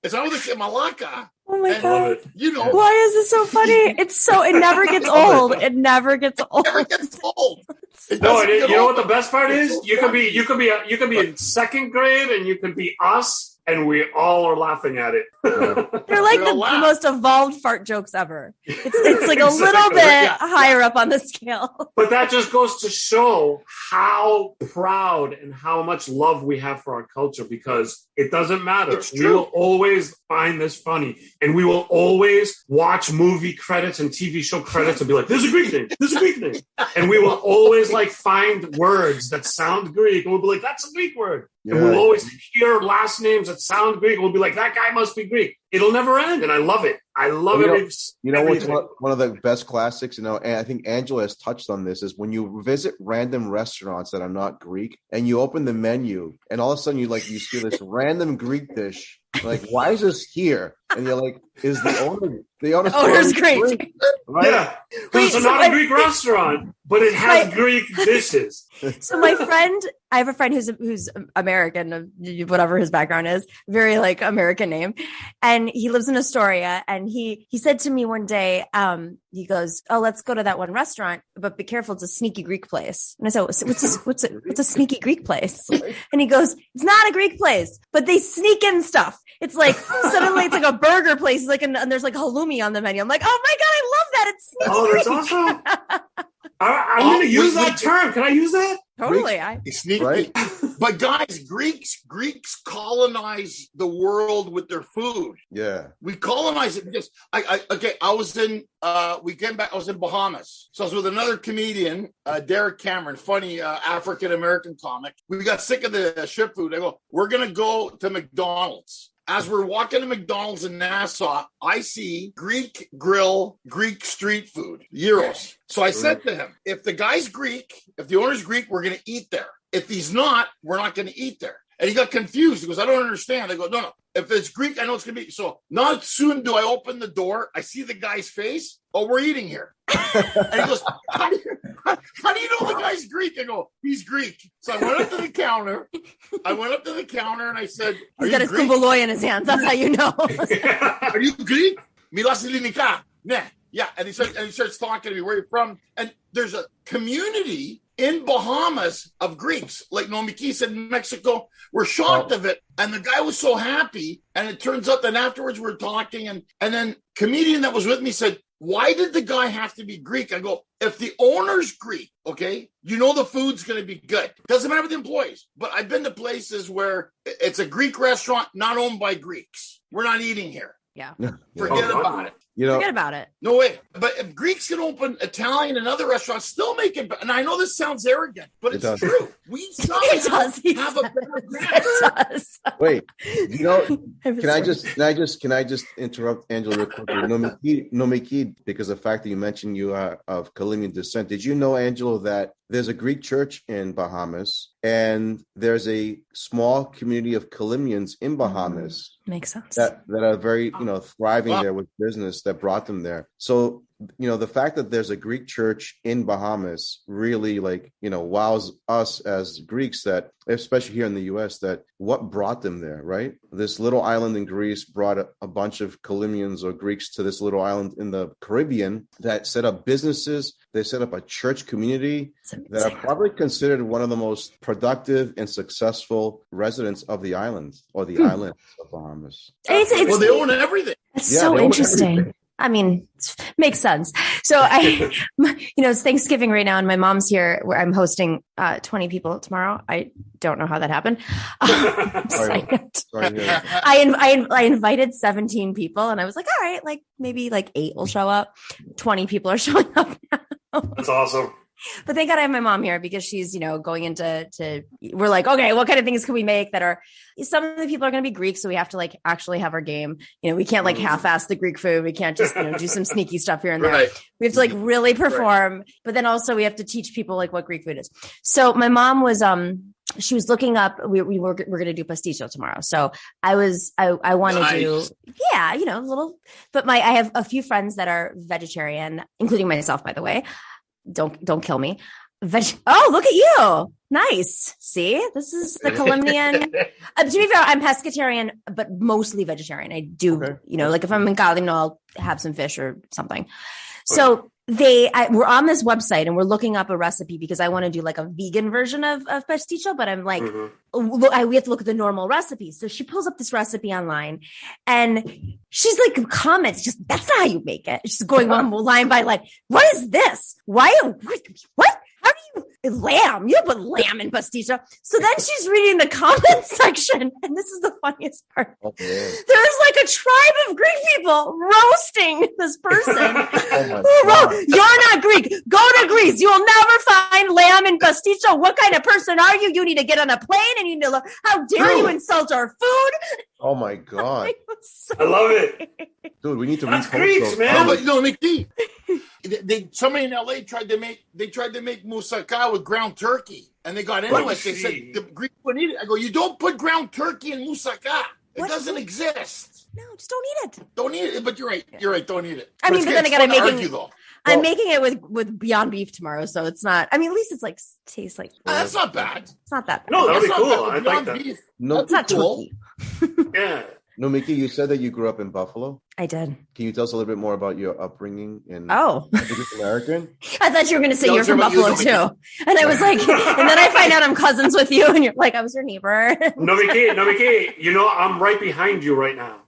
Speaker 4: It's over there in Malacca.
Speaker 5: Oh my God.
Speaker 4: Why
Speaker 5: is this so funny? It never gets old. It never gets old.
Speaker 4: It never gets old.
Speaker 2: What the best part is? You could be in second grade, and you could be us, and we all are laughing at it.
Speaker 5: They're like the most evolved fart jokes ever. It's like a little bit higher up on the scale.
Speaker 2: But that just goes to show how proud and how much love we have for our culture, because it doesn't matter. We will always find this funny, and we will always watch movie credits and TV show credits and be like, "There's a Greek name. There's a Greek name," and we will always like find words that sound Greek, and we'll be like, "That's a Greek word." Yeah. And we'll always hear last names that sound Greek. We'll be like, "That guy must be Greek." It'll never end, and I love it. I love it.
Speaker 3: You know what's one of the best classics, and I think Angela has touched on this, is when you visit random restaurants that are not Greek, and you open the menu, and all of a sudden you see this random Greek dish. Like, why is this here? And you're like, is the owner's Greek? Right?
Speaker 2: Yeah, because it's not a Greek restaurant, but it has Greek dishes.
Speaker 5: So I have a friend who's American, whatever his background is, very like American name, and he lives in Astoria. And he said to me one day, he goes, "Oh, let's go to that one restaurant, but be careful, it's a sneaky Greek place." And I said, "What's a sneaky Greek place?" And he goes, "It's not a Greek place, but they sneak in stuff. It's like suddenly it's like a burger place, and there's like halloumi on the menu." I'm like, "Oh my god, I love that! It's sneaky."
Speaker 2: Oh, that's awesome. I'm going to use that term. Can I use that?
Speaker 5: Totally.
Speaker 4: Sneaky. Right? But guys, Greeks colonize the world with their food.
Speaker 3: Yeah.
Speaker 4: We colonize it because I was in Bahamas. So I was with another comedian, Derek Cameron, funny African-American comic. We got sick of the ship food. I go, "We're going to go to McDonald's." As we're walking to McDonald's in Nassau, I see Greek grill, Greek street food, gyros. So I said to him, if the guy's Greek, if the owner's Greek, we're going to eat there. If he's not, we're not going to eat there. And he got confused. He goes, "I don't understand." I go, no. If it's Greek, I know it's going to be. So not soon do I open the door. I see the guy's face. "Oh, we're eating here." And he goes, how do you know the guy's Greek? I go, "He's Greek." So I went up to the counter. And I said,
Speaker 5: he's got his kumboloy in his hands. That's how you know.
Speaker 4: "Are you Greek?" "Milasilinika." "Nah." Yeah. And he starts talking to me, "Where are you from?" And there's a community in Bahamas of Greeks, like Nomiki said, in Mexico. We're shocked of it. And the guy was so happy. And it turns out that afterwards we're talking. And then comedian that was with me said, "Why did the guy have to be Greek?" I go, "If the owner's Greek, okay, you know the food's going to be good. Doesn't matter with the employees." But I've been to places where it's a Greek restaurant not owned by Greeks. We're not eating here.
Speaker 5: Yeah.
Speaker 4: Forget about it.
Speaker 5: Forget about it.
Speaker 4: No way. But if Greeks can open Italian and other restaurants, still make it. And I know this sounds arrogant, but it's true. We somehow have a better grammar.
Speaker 3: Wait, can I just interrupt Angela real quickly? Nomiki, because of the fact that you mentioned you are of Colombian descent. Did you know, Angelo, that there's a Greek church in Bahamas and there's a small community of Colombians in Bahamas?
Speaker 5: Makes sense.
Speaker 3: That are very, thriving there with business that brought them there. So, the fact that there's a Greek church in Bahamas really wows us as Greeks, that especially here in the US, that what brought them there, right? This little island in Greece brought a bunch of Colombians or Greeks to this little island in the Caribbean that set up businesses. They set up a church community that are probably considered one of the most productive and successful residents of the island or the island of Bahamas.
Speaker 4: Well, they own everything.
Speaker 5: It's so interesting. Everything. I mean, makes sense. So it's Thanksgiving right now and my mom's here where I'm hosting 20 people tomorrow. I don't know how that happened. I invited 17 people and I was like, all right, maybe 8 will show up. 20 people are showing up now.
Speaker 2: That's awesome.
Speaker 5: But thank God I have my mom here because she's, going into we're like, okay, what kind of things can we make that are, some of the people are going to be Greek. So we have to actually have our game. We can't half-ass the Greek food. We can't just, do some sneaky stuff here and there. Right. We have to really perform, but then also we have to teach people what Greek food is. So my mom was, she was looking up, we're going to do pasticcio tomorrow. So I want to do, a little, but I have a few friends that are vegetarian, including myself, by the way. Don't kill me. Oh, look at you. Nice. See, this is the Colombian. To be fair, I'm pescatarian, but mostly vegetarian. I do, if I'm in Cali, I'll have some fish or something. So we're on this website and we're looking up a recipe because I want to do like a vegan version of pasticho, but I'm like, we have to look at the normal recipe. So she pulls up this recipe online and she's like comments, just, that's not how you make it. She's going on line by line. What is this? What? How do you lamb? You put lamb in pasticho. So then she's reading the comment section, and this is the funniest part. Oh, there's like a tribe of Greek people roasting this person. You're not Greek. Go to Greece. You will never find lamb in pasticho. What kind of person are you? You need to get on a plane and you need to look. How dare you insult our food?
Speaker 3: Oh my God.
Speaker 2: I love it.
Speaker 3: Dude, we need to
Speaker 2: That's Greeks, man.
Speaker 4: No, but Nomiki, somebody in LA tried to make moussaka with ground turkey, and they got into it. They said the Greeks wouldn't eat it. I go, you don't put ground turkey in moussaka. It doesn't exist.
Speaker 5: No, just don't eat it.
Speaker 4: Don't eat it. But you're right. Don't eat it.
Speaker 5: I mean, but then again, I'm making it with Beyond Beef tomorrow, so it's not. I mean, at least it's like tastes like.
Speaker 4: That's not bad.
Speaker 5: It's not that bad.
Speaker 2: No, that'd be cool. I like that.
Speaker 5: Beef. No, it's not turkey.
Speaker 2: Yeah.
Speaker 3: Nomiki, you said that you grew up in Buffalo.
Speaker 5: I did.
Speaker 3: Can you tell us a little bit more about your upbringing in American?
Speaker 5: I thought you were going to say you're from Buffalo too. And I was like, and then I find out I'm cousins with you and you're like, I was your neighbor.
Speaker 2: Nomiki, I'm right behind you right now.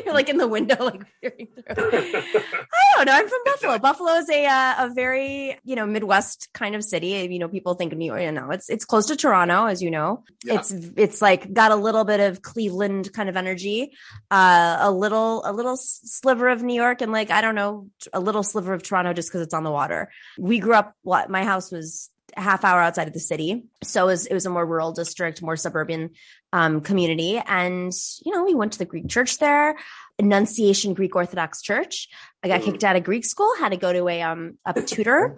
Speaker 5: You're like in the window, like peering through. I don't know. I'm from Buffalo. Buffalo is a very, Midwest kind of city. People think of New York, it's close to Toronto, as you know. Yeah. It's like got a little bit of Cleveland kind of energy, a little sliver of New York, and like, I don't know, a little sliver of Toronto just because it's on the water. We grew up, my house was a half hour outside of the city. So it was a more rural district, more suburban community. And, we went to the Greek church there, Annunciation Greek Orthodox Church. I got kicked out of Greek school, had to go to a tutor.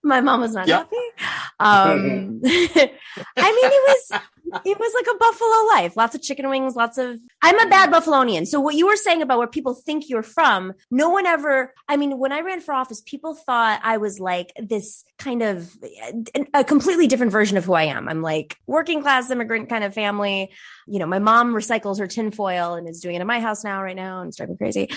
Speaker 5: My mom was not happy. I mean, it was like a Buffalo life, lots of chicken wings, I'm a bad Buffalonian. So what you were saying about where people think you're from, no one ever, when I ran for office, people thought I was like this kind of a completely different version of who I am. I'm like working class immigrant kind of family. My mom recycles her tinfoil and is doing it in my house right now, and it's driving me crazy.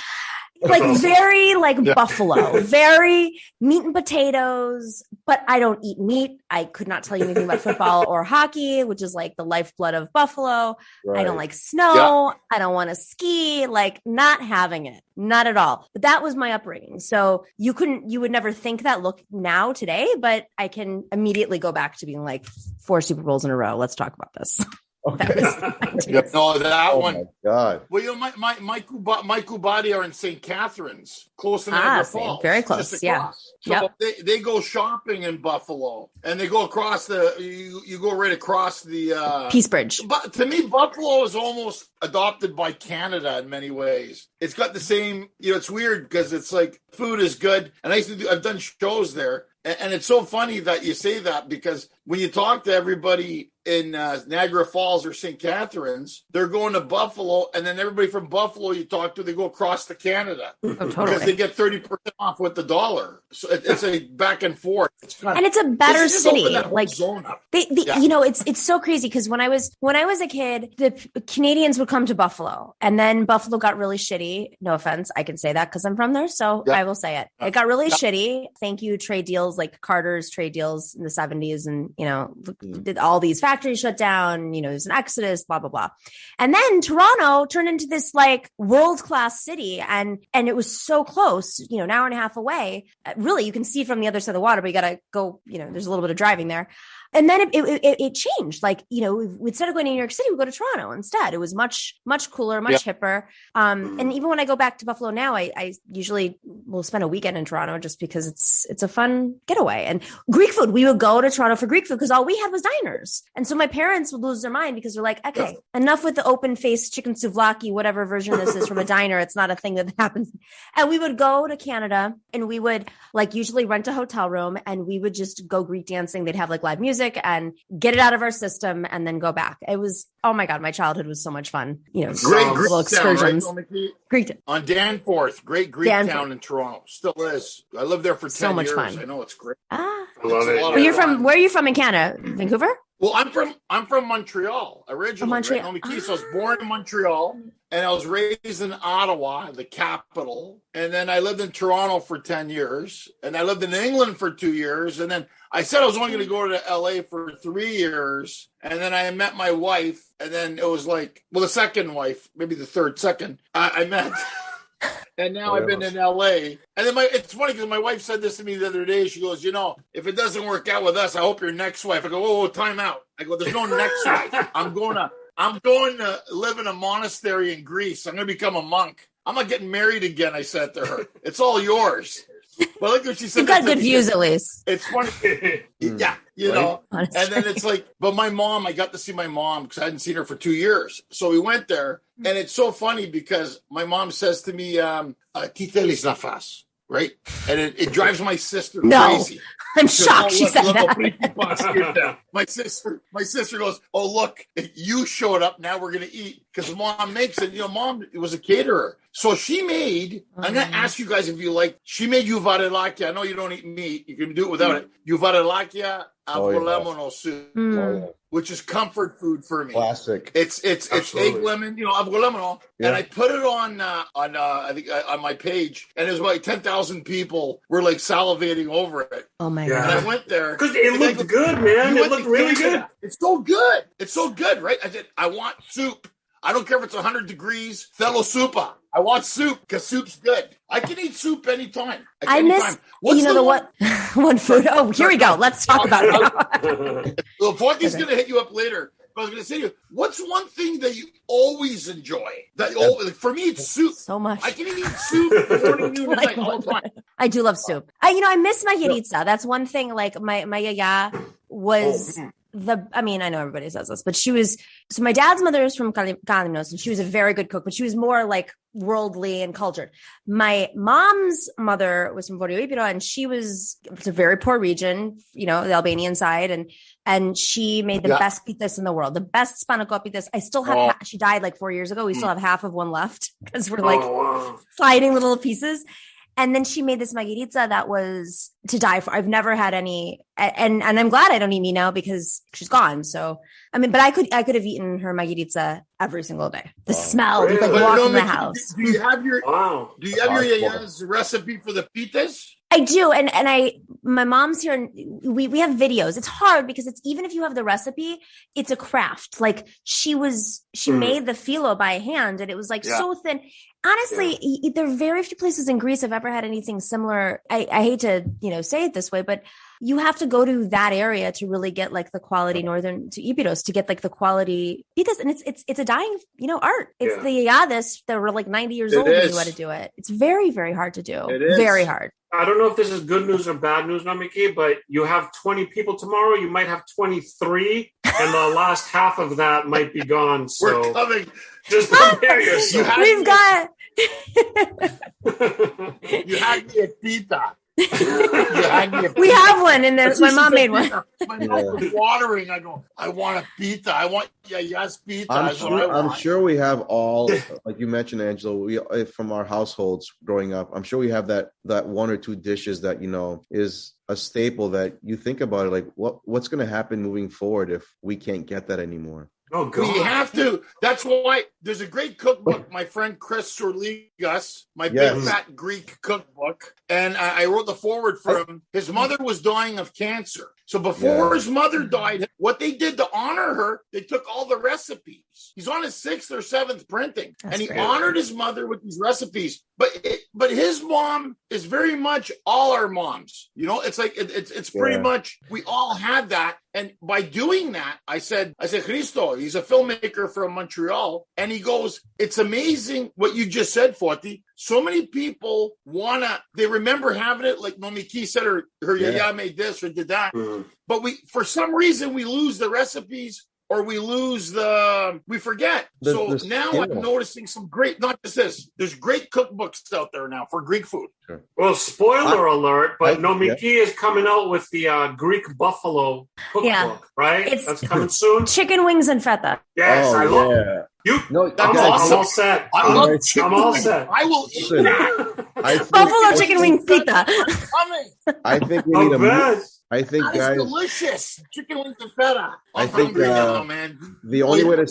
Speaker 5: Like very Buffalo, very meat and potatoes, but I don't eat meat. I could not tell you anything about football or hockey, which is like the lifeblood of Buffalo. Right. I don't like snow. Yeah. I don't want to ski, not having it, not at all. But that was my upbringing. So you would never think that look now today, but I can immediately go back to being like 4 Super Bowls in a row. Let's talk about this.
Speaker 3: Okay.
Speaker 4: That one.
Speaker 3: My God.
Speaker 4: Well, my Kubati are in St. Catharines, close to Niagara Falls.
Speaker 5: Very close, yeah.
Speaker 4: So they go shopping in Buffalo, and they go across you go right across the
Speaker 5: Peace Bridge.
Speaker 4: But to me, Buffalo is almost adopted by Canada in many ways. It's got the same, it's weird because it's like food is good, and I've done shows there. And it's so funny that you say that, because when you talk to everybody in Niagara Falls or St. Catharines, they're going to Buffalo, and then everybody from Buffalo you talk to, they go across to Canada.
Speaker 5: Oh, totally.
Speaker 4: Because they get 30% off with the dollar. So it's a back and forth.
Speaker 5: And it's a better city. It's so crazy, because when I was a kid, the Canadians would come to Buffalo, and then Buffalo got really shitty. No offense, I can say that because I'm from there, so I will say it. It got really shitty. Thank you, trade deals like Carter's trade deals in the 70s, and did all these factories shut down. There's an exodus, blah blah blah, and then Toronto turned into this like world-class city, and it was so close, an hour and a half away. Really, you can see from the other side of the water, but you got to go. There's a little bit of driving there. And then it changed. Instead of going to New York City, we go to Toronto instead. It was much, much cooler, much hipper. And even when I go back to Buffalo now, I usually will spend a weekend in Toronto just because it's a fun getaway. And Greek food, we would go to Toronto for Greek food because all we had was diners. And so my parents would lose their mind because they're like, okay, enough with the open-faced chicken souvlaki, whatever version this is from a diner. It's not a thing that happens. And we would go to Canada, and we would usually rent a hotel room, and we would just go Greek dancing. They'd have live music and get it out of our system and then go back. It was, oh my God, my childhood was so much fun.
Speaker 4: Great
Speaker 5: little excursions.
Speaker 4: Town, right? Greek on Danforth, great Greek town in Toronto. Still is. I lived there for 10 years. Fun. I know, it's great.
Speaker 2: I love it.
Speaker 5: Where are you from in Canada? Vancouver?
Speaker 4: Well, I'm from Montreal originally.
Speaker 5: Montreal.
Speaker 4: Right? Nomiki, so I was born in Montreal, and I was raised in Ottawa, the capital. And then I lived in Toronto for 10 years, and I lived in England for 2 years. And then I said I was only going to go to LA for 3 years. And then I met my wife, and then it was like, well, the second wife, maybe the second I met. And now I've been in LA. And then it's funny because my wife said this to me the other day. She goes, if it doesn't work out with us, I hope your next wife. I go, whoa, time out. I go, there's no next wife. I'm going to live in a monastery in Greece. I'm going to become a monk. I'm not getting married again, I said to her. It's all yours. But look what she said.
Speaker 5: You've got good views at least.
Speaker 4: It's funny. Yeah, know. Honestly. And then it's like, but my mom, I got to see my mom because I hadn't seen her for 2 years. So we went there. And it's so funny because my mom says to me, Titelis na faz, right? And it drives my sister crazy.
Speaker 5: I'm shocked she said that.
Speaker 4: My sister goes, oh, look, you showed up. Now we're going to eat because mom makes it. Mom was a caterer. So she made, I'm going to ask you guys if you like, she made uvarelakia. I know you don't eat meat. You can do it without it. Uvarelakia avgolemono soup, which is comfort food for me.
Speaker 3: Classic.
Speaker 4: It's egg lemon, avgolemono. Yeah. And I put it on I think on my page, and it was like 10,000 people were like salivating over it.
Speaker 5: Oh my God.
Speaker 4: And I went there.
Speaker 2: Because it looked good, man. It looked really good.
Speaker 4: It's so good. It's so good, right? I said, I want soup. I don't care if it's 100 degrees. Fellow soupa. I want soup because soup's good. I can eat soup anytime.
Speaker 5: I miss, one food. Oh, here we go. Let's talk about it.
Speaker 4: Well, Forky's going to hit you up later. But I was going to say to you, what's one thing that you always enjoy? For me, it's soup.
Speaker 5: So much.
Speaker 4: I can eat soup morning, noon, and night all the time.
Speaker 5: I do love soup. I miss margarita. That's one thing. Like my yaya was... I know everybody says this, but so my dad's mother is from Calinos, and she was a very good cook, but she was more like worldly and cultured. My mom's mother was from Voroipiro, and it's a very poor region, the Albanian side. And she made the best pitas in the world, the best spanakoppitas. I still have, she died like 4 years ago. We still have half of one left because we're sliding little pieces. And then she made this margarita that was to die for. I've never had any, and I'm glad I don't eat meat now because she's gone. So, but I could have eaten her margarita every single day. The smell, like walking in the house.
Speaker 4: Do you have your yaya's recipe for the pitas?
Speaker 5: I do. And my mom's here, and we have videos. It's hard because even if you have the recipe, it's a craft. Like she made the filo by hand, and it was like so thin. Honestly, there are very few places in Greece I've ever had anything similar. I hate to, say it this way, but you have to go to that area to really get like the quality northern to Ipiros to get like the quality pitas. And it's a dying, art. It's the yayas that were like 90 years old who knew how to do it. It's very, very hard to do.
Speaker 4: It is.
Speaker 5: Very hard.
Speaker 2: I don't know if this is good news or bad news, Nomiki, but you have 20 people tomorrow. You might have 23, and the last half of that might be gone. So
Speaker 4: we're coming.
Speaker 2: Just prepare yourself.
Speaker 5: We've got.
Speaker 4: You had me at pita.
Speaker 5: We have one, and my mom made one.
Speaker 4: My mouth was watering. I go, I want a pita. I want yaya's pita.
Speaker 3: I'm sure we have all, like you mentioned, Angelo. We from our households growing up. I'm sure we have that one or two dishes that is a staple that you think about it. Like what's going to happen moving forward if we can't get that anymore?
Speaker 2: Oh, God.
Speaker 4: We have to. That's why there's a great cookbook. My friend Chris Sorligas, my big fat Greek cookbook, and I wrote the foreword for him. His mother was dying of cancer. So before his mother died, what they did to honor her, they took all the recipes. He's on his 6th or 7th printing, and he honored his mother with these recipes. But his mom is very much all our moms. It's like it's pretty much we all had that. And by doing that, I said, Christo, he's a filmmaker from Montreal, and he goes, it's amazing what you just said, Forty. So many people they remember having it, like Nomiki said, her yaya made this or did that. Mm-hmm. But for some reason, we lose the recipes or we forget. Now I'm noticing some great, not just this, there's great cookbooks out there now for Greek food.
Speaker 3: Sure.
Speaker 2: Well, spoiler alert, but Nomiki is coming out with the Greek buffalo cookbook, right? That's coming soon.
Speaker 5: Chicken wings and feta.
Speaker 2: Yes, I love it. I'm all set.
Speaker 4: I'm
Speaker 2: all set.
Speaker 4: I will eat that.
Speaker 5: Buffalo chicken wing pita.
Speaker 3: I think we need I think,
Speaker 4: That
Speaker 3: guys,
Speaker 4: is delicious. Chicken wings and feta.
Speaker 3: I
Speaker 4: I'm
Speaker 3: think
Speaker 4: hungry now, man.
Speaker 3: the only way to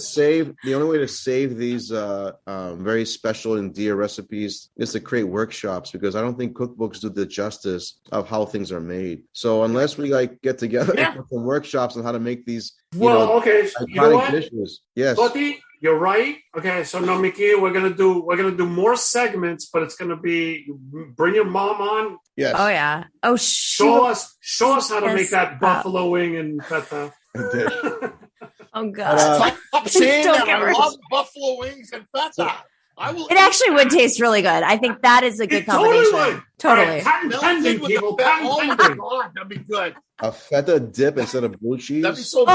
Speaker 3: save these very special and dear recipes is to create workshops, because I don't think cookbooks do the justice of how things are made. So unless we get together and put some workshops on how to make these,
Speaker 2: okay,
Speaker 3: iconic dishes. Yes.
Speaker 2: Foti, you're right. Okay, so Nomiki, we're gonna do more segments, but it's gonna be bring your mom on.
Speaker 3: Yes.
Speaker 5: Oh yeah. Oh,
Speaker 2: show us how to make that buffalo wing and feta.
Speaker 5: Oh God.
Speaker 4: Stop saying that. I love buffalo wings and feta.
Speaker 5: It actually would taste really good. I think that is a good combination. Totally.
Speaker 2: Patent people.
Speaker 4: Oh my God, that'd be good.
Speaker 3: A feta dip instead of blue cheese.
Speaker 4: That'd be so good.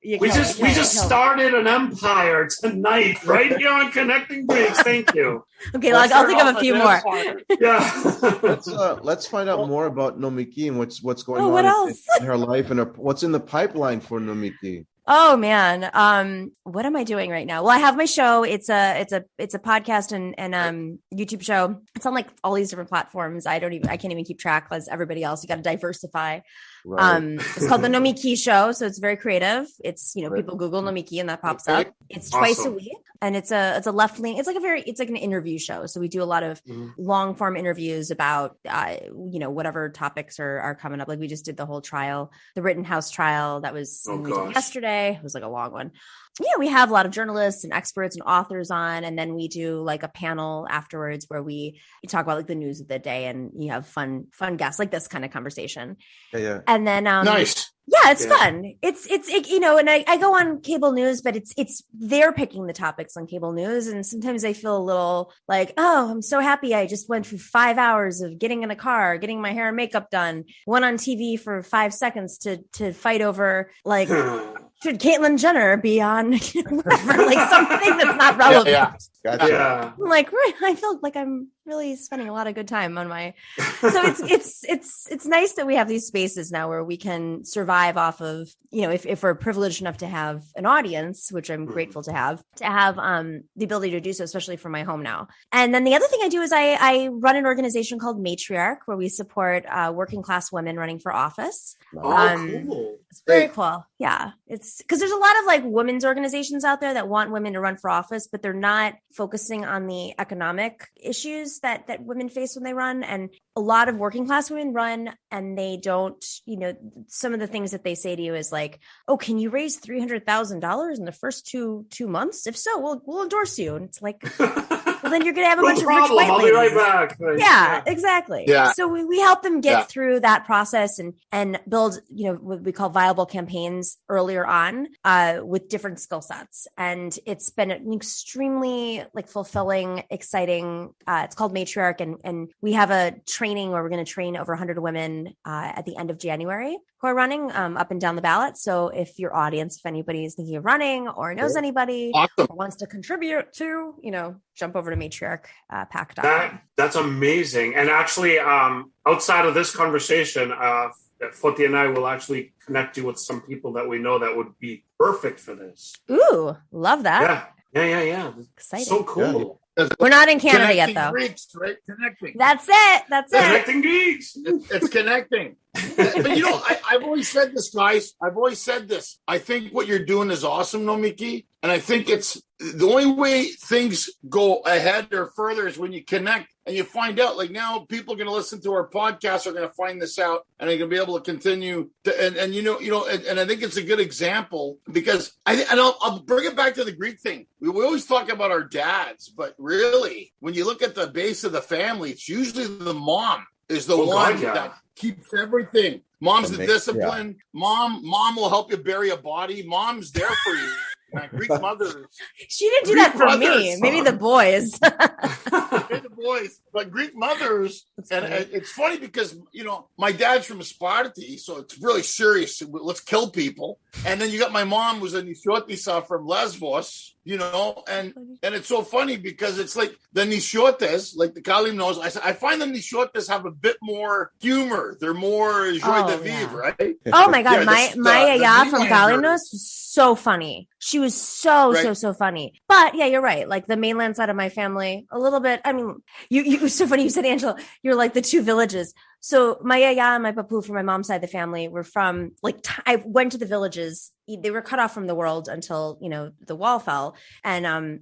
Speaker 2: Dude. We just started an empire tonight, right here on Connecting Greeks. Thank you.
Speaker 5: Okay, I'll think of a few more.
Speaker 2: Yeah.
Speaker 3: Let's find out more about Nomiki and what's going on
Speaker 5: what else?
Speaker 3: in her life and what's in the pipeline for Nomiki.
Speaker 5: Oh man. What am I doing right now? Well, I have my show. It's a podcast and YouTube show. It's on like all these different platforms. I can't even keep track as everybody else. You got to diversify.
Speaker 3: Right.
Speaker 5: It's called the Nomiki Show. So it's very creative. It's, people Google Nomiki and that pops up. It's twice a week. And it's a left lean. It's like an interview show. So we do a lot of long form interviews about, whatever topics are coming up. Like we just did the whole trial, the Rittenhouse trial that was yesterday. It was like a long one. Yeah, we have a lot of journalists and experts and authors on, and then we do like a panel afterwards where we talk about like the news of the day, and you have fun guests, like this kind of conversation.
Speaker 3: Yeah.
Speaker 5: And then
Speaker 4: nice.
Speaker 5: Yeah, it's fun. It's and I go on cable news, but it's they're picking the topics on cable news, and sometimes I feel a little like, oh, I'm so happy I just went through 5 hours of getting in a car, getting my hair and makeup done, went on TV for 5 seconds to fight over like. Should Caitlyn Jenner be on whatever, like something that's not relevant?
Speaker 3: Yeah. Gotcha.
Speaker 2: Yeah.
Speaker 5: I'm like, I feel like I'm really spending a lot of good time on my. So it's nice that we have these spaces now where we can survive off of, if we're privileged enough to have an audience, which I'm grateful to have the ability to do so, especially for my home now. And then the other thing I do is I run an organization called Matriarch, where we support working class women running for office.
Speaker 2: Cool.
Speaker 5: It's very cool. Yeah. It's because there's a lot of like women's organizations out there that want women to run for office, but they're not focusing on the economic issues that women face when they run. And a lot of working class women run and they don't, some of the things that they say to you is like, oh, can you raise $300,000 in the first two months? If so, we'll endorse you. And it's like, well, then you're going to have a bunch of rich white
Speaker 2: I'll
Speaker 5: ladies.
Speaker 2: be right back.
Speaker 5: Yeah, exactly.
Speaker 4: Yeah.
Speaker 5: So we help them get through that process and build, what we call viable campaigns earlier on with different skill sets. And it's been an extremely like fulfilling, exciting, it's called Matriarch. And we have a training where we're going to train over 100 women at the end of January who are running up and down the ballot. So if your audience, if anybody is thinking of running or knows anybody or wants to contribute to, jump over to matriarchpac.com.
Speaker 2: That's amazing. And actually, outside of this conversation, Foti and I will actually connect you with some people that we know that would be perfect for this.
Speaker 5: Ooh, love that.
Speaker 2: Yeah.
Speaker 5: Exciting.
Speaker 2: So cool.
Speaker 5: We're not in Canada yet, though.
Speaker 4: Greeks, right? Connecting.
Speaker 5: That's it.
Speaker 2: Connecting Geeks.
Speaker 4: It's connecting. But I've always said this, guys. I've always said this. I think what you're doing is awesome, Nomiki. And I think it's the only way things go ahead or further is when you connect and you find out. Like now, people are going to listen to our podcast, are going to find this out, and they're going to be able to continue to. And I think it's a good example because I'll bring it back to the Greek thing. We always talk about our dads, but really, when you look at the base of the family, it's usually the mom is the one that keeps everything. Mom's the discipline. Yeah. Mom will help you bury a body. Mom's there for you. Greek mothers. She didn't
Speaker 5: do that for me. Maybe the boys.
Speaker 4: Maybe the boys, but Greek mothers. And it's funny because my dad's from Sparta, so it's really serious. Let's kill people. And then you got my mom who's a Nishotisa from Lesbos. And it's so funny because it's like the Nishotes, like the Kalim knows. I find the Nishotes have a bit more humor. They're more joie de vivre, right?
Speaker 5: Oh my God, my Yaya from Kalim knows was so funny. She was so funny. But yeah, you're right. Like the mainland side of my family, a little bit. I mean, you so funny. You said, Angela, you're like the two villages. So my yaya and my papu from my mom's side of the family were from I went to the villages. They were cut off from the world until, the wall fell. And,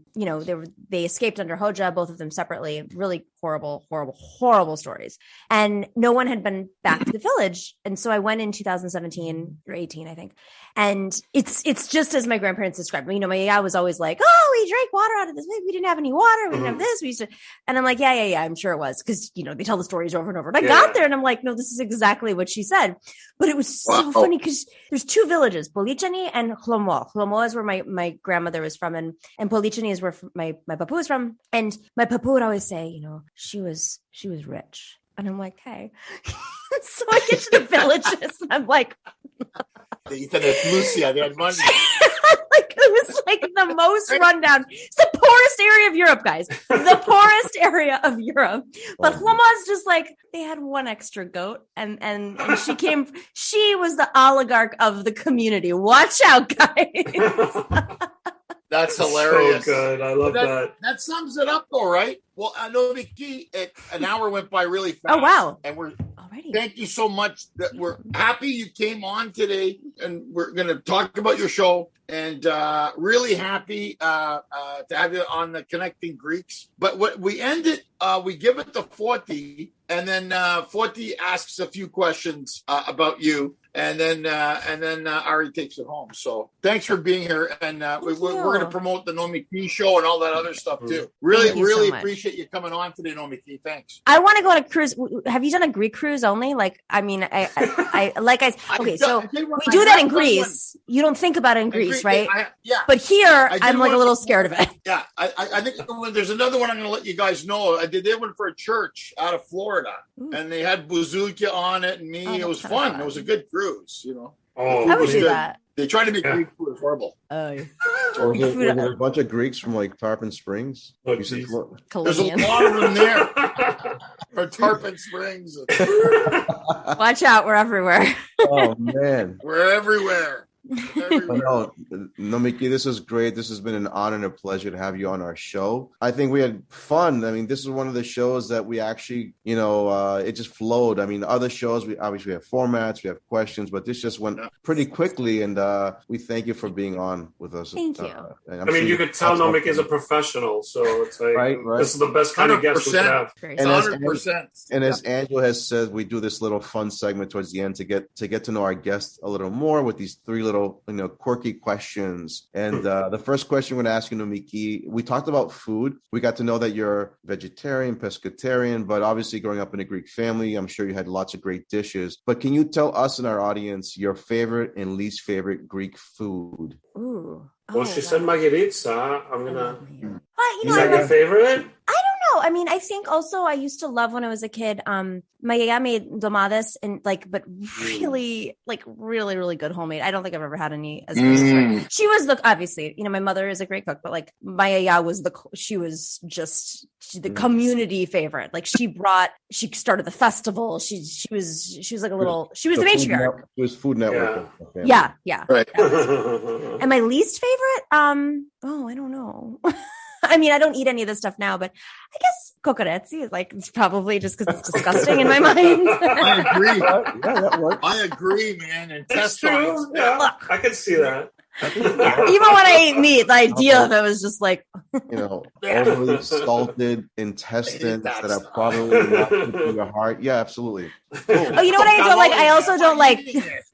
Speaker 5: they escaped under Hoja, both of them separately. Really horrible, horrible, horrible stories. And no one had been back to the village. And so I went in 2017 or 18, I think. And it's just as my grandparents described me. My yaya was always like, oh, we drank water out of this. We didn't have any water. We didn't have this. We used to. And I'm like, yeah, I'm sure it was. Because, they tell the stories over and over. And I got there and I'm like, no, this is exactly what she said. But it was so funny because there's two villages, Polichani and Hlomo. Hlomo is where my grandmother was from, and Polichani is where my papu was from. And my papu would always say, she was rich. And I'm like, hey. So I get to the villages and I'm like,
Speaker 4: they had money.
Speaker 5: It was like the most rundown. It's the poorest area of Europe, guys. The poorest area of Europe. But Hlomo's just like, they had one extra goat and she was the oligarch of the community. Watch out, guys.
Speaker 4: That's hilarious.
Speaker 2: So good. I love that.
Speaker 4: That sums it up, though, right? Well, I know, Nomiki, an hour went by really fast.
Speaker 5: Oh, wow.
Speaker 4: And
Speaker 5: Already.
Speaker 4: Thank you so much. We're happy you came on today, and we're going to talk about your show. And really happy to have you on the Connecting Greeks. But what we end it, we give it to Forty, and then Forty asks a few questions about you. And then Ari takes it home. So thanks for being here. And we're going to promote the Nomiki show and all that other stuff too. Really appreciate you coming on today, Nomiki. Thanks.
Speaker 5: I want to go on a cruise. Have you done a Greek cruise only? So we do that in Greece. You don't think about it in Greece, right?
Speaker 4: Yeah.
Speaker 5: But here, I'm like a little scared of it.
Speaker 4: Yeah. I think there's another one I'm going to let you guys know. I did that one for a church out of Florida. Ooh. And they had Bouzoukia on it and me. It was fun. It was a good cruise.
Speaker 5: I would do that.
Speaker 4: They tried to make Greek food horrible.
Speaker 3: Was there a bunch of Greeks from Tarpon Springs?
Speaker 4: There's a lot of them there. Or Tarpon Springs.
Speaker 5: Watch out, we're everywhere.
Speaker 3: Oh man,
Speaker 4: we're everywhere.
Speaker 3: No, Nomiki, this is great. This has been an honor and a pleasure to have you on our show. I think we had fun. I mean, this is one of the shows that we actually, it just flowed. I mean, other shows, we obviously have formats, we have questions, but this just went pretty quickly. And we thank you for being on with us.
Speaker 5: Thank you.
Speaker 2: You could tell Nomiki is a professional, so it's like, right. This is the best kind of guest we could have.
Speaker 3: And 100%. And as Angela has said, we do this little fun segment towards the end to get to know our guests a little more with these three little quirky questions. And the first question we're going to ask you, Nomiki, we talked about food. We got to know that you're vegetarian, pescatarian, but obviously growing up in a Greek family, I'm sure you had lots of great dishes. But can you tell us and our audience your favorite and least favorite Greek food?
Speaker 5: Ooh.
Speaker 2: Well, she said margherita. I'm going to...
Speaker 5: Is
Speaker 2: that your favorite?
Speaker 5: I don't know. I mean, I think also I used to love when I was a kid. My yaya made domades and but really, really good homemade. I don't think I've ever had any as good as her. She was obviously, my mother is a great cook, but my yaya was she was just the community favorite. She started the festival. She was like a little, she was the matriarch.
Speaker 3: It was Food Network.
Speaker 5: Yeah.
Speaker 4: Right.
Speaker 5: And my least favorite, I don't know. I mean, I don't eat any of this stuff now, but I guess kokoretsi is it's probably just because it's disgusting in my mind.
Speaker 4: I agree. I agree, man. And
Speaker 2: that's true. Yeah, look, I can see that.
Speaker 5: Even when I ate meat, the idea of it was just
Speaker 3: overly salted intestines that are probably not good for your heart. Yeah, absolutely.
Speaker 5: Oh, you know what I don't like? I also don't like.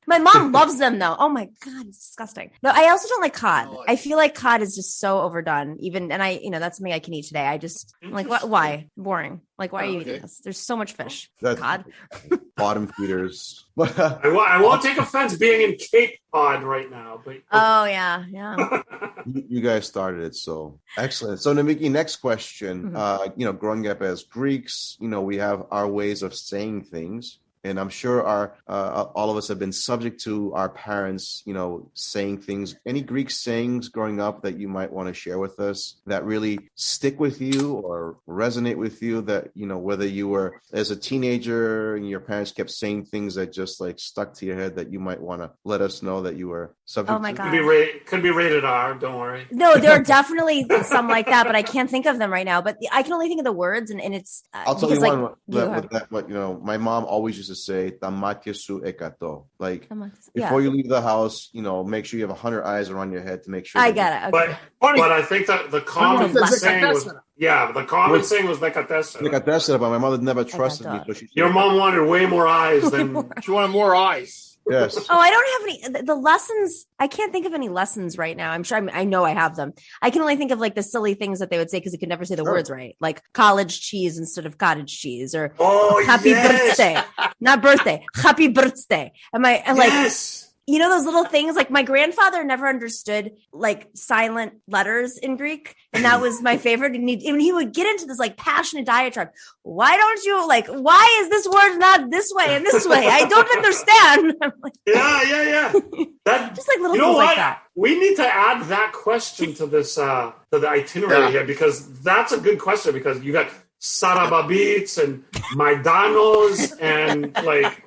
Speaker 5: My mom loves them though. Oh my god, it's disgusting. No, I also don't like cod. I feel like cod is just so overdone. And that's something I can eat today. I just what? Why? Boring. Why are you eating this? There's so much fish. Cod.
Speaker 3: Bottom feeders.
Speaker 2: I won't take offense being in Cape Cod right now, but
Speaker 5: oh yeah.
Speaker 3: You guys started it, so excellent. So Nomiki, next question. Growing up as Greeks, we have our ways of saying things. And I'm sure all of us have been subject to our parents, saying things, any Greek sayings growing up that you might want to share with us that really stick with you or resonate with you, that, whether you were as a teenager and your parents kept saying things that just like stuck to your head, that you might want to let us know that you were subject to.
Speaker 5: Oh my God.
Speaker 2: Could be rated R, don't worry.
Speaker 5: No, there are definitely some like that, but I can't think of them right now. But I can only think of the words, and it's.
Speaker 3: I'll tell you one. My mom always used to say, "Tamatya su ekato." Like before you leave the house, make sure you have 100 eyes around your head to make sure.
Speaker 5: I get it. Okay.
Speaker 2: But I think that the common saying was, the common saying was "Dekatesera."
Speaker 3: But my mother never trusted me, so
Speaker 2: your mom wanted way more eyes than
Speaker 4: she wanted more eyes.
Speaker 3: Yes.
Speaker 5: Oh, I don't have any the lessons. I can't think of any lessons right now. I'm sure I know I have them. I can only think of like the silly things that they would say because they could never say the words right, like college cheese instead of cottage cheese, or happy birthday, not birthday, happy birthday. Those little things, like my grandfather never understood like silent letters in Greek. And that was my favorite. And he would get into this like passionate diatribe. Why don't you why is this word not this way and this way? I don't understand. I'm like,
Speaker 2: yeah. That,
Speaker 5: just like little things like that.
Speaker 2: We need to add that question to this, to the itinerary here, because that's a good question, because you got Sarababits and Maidanos and like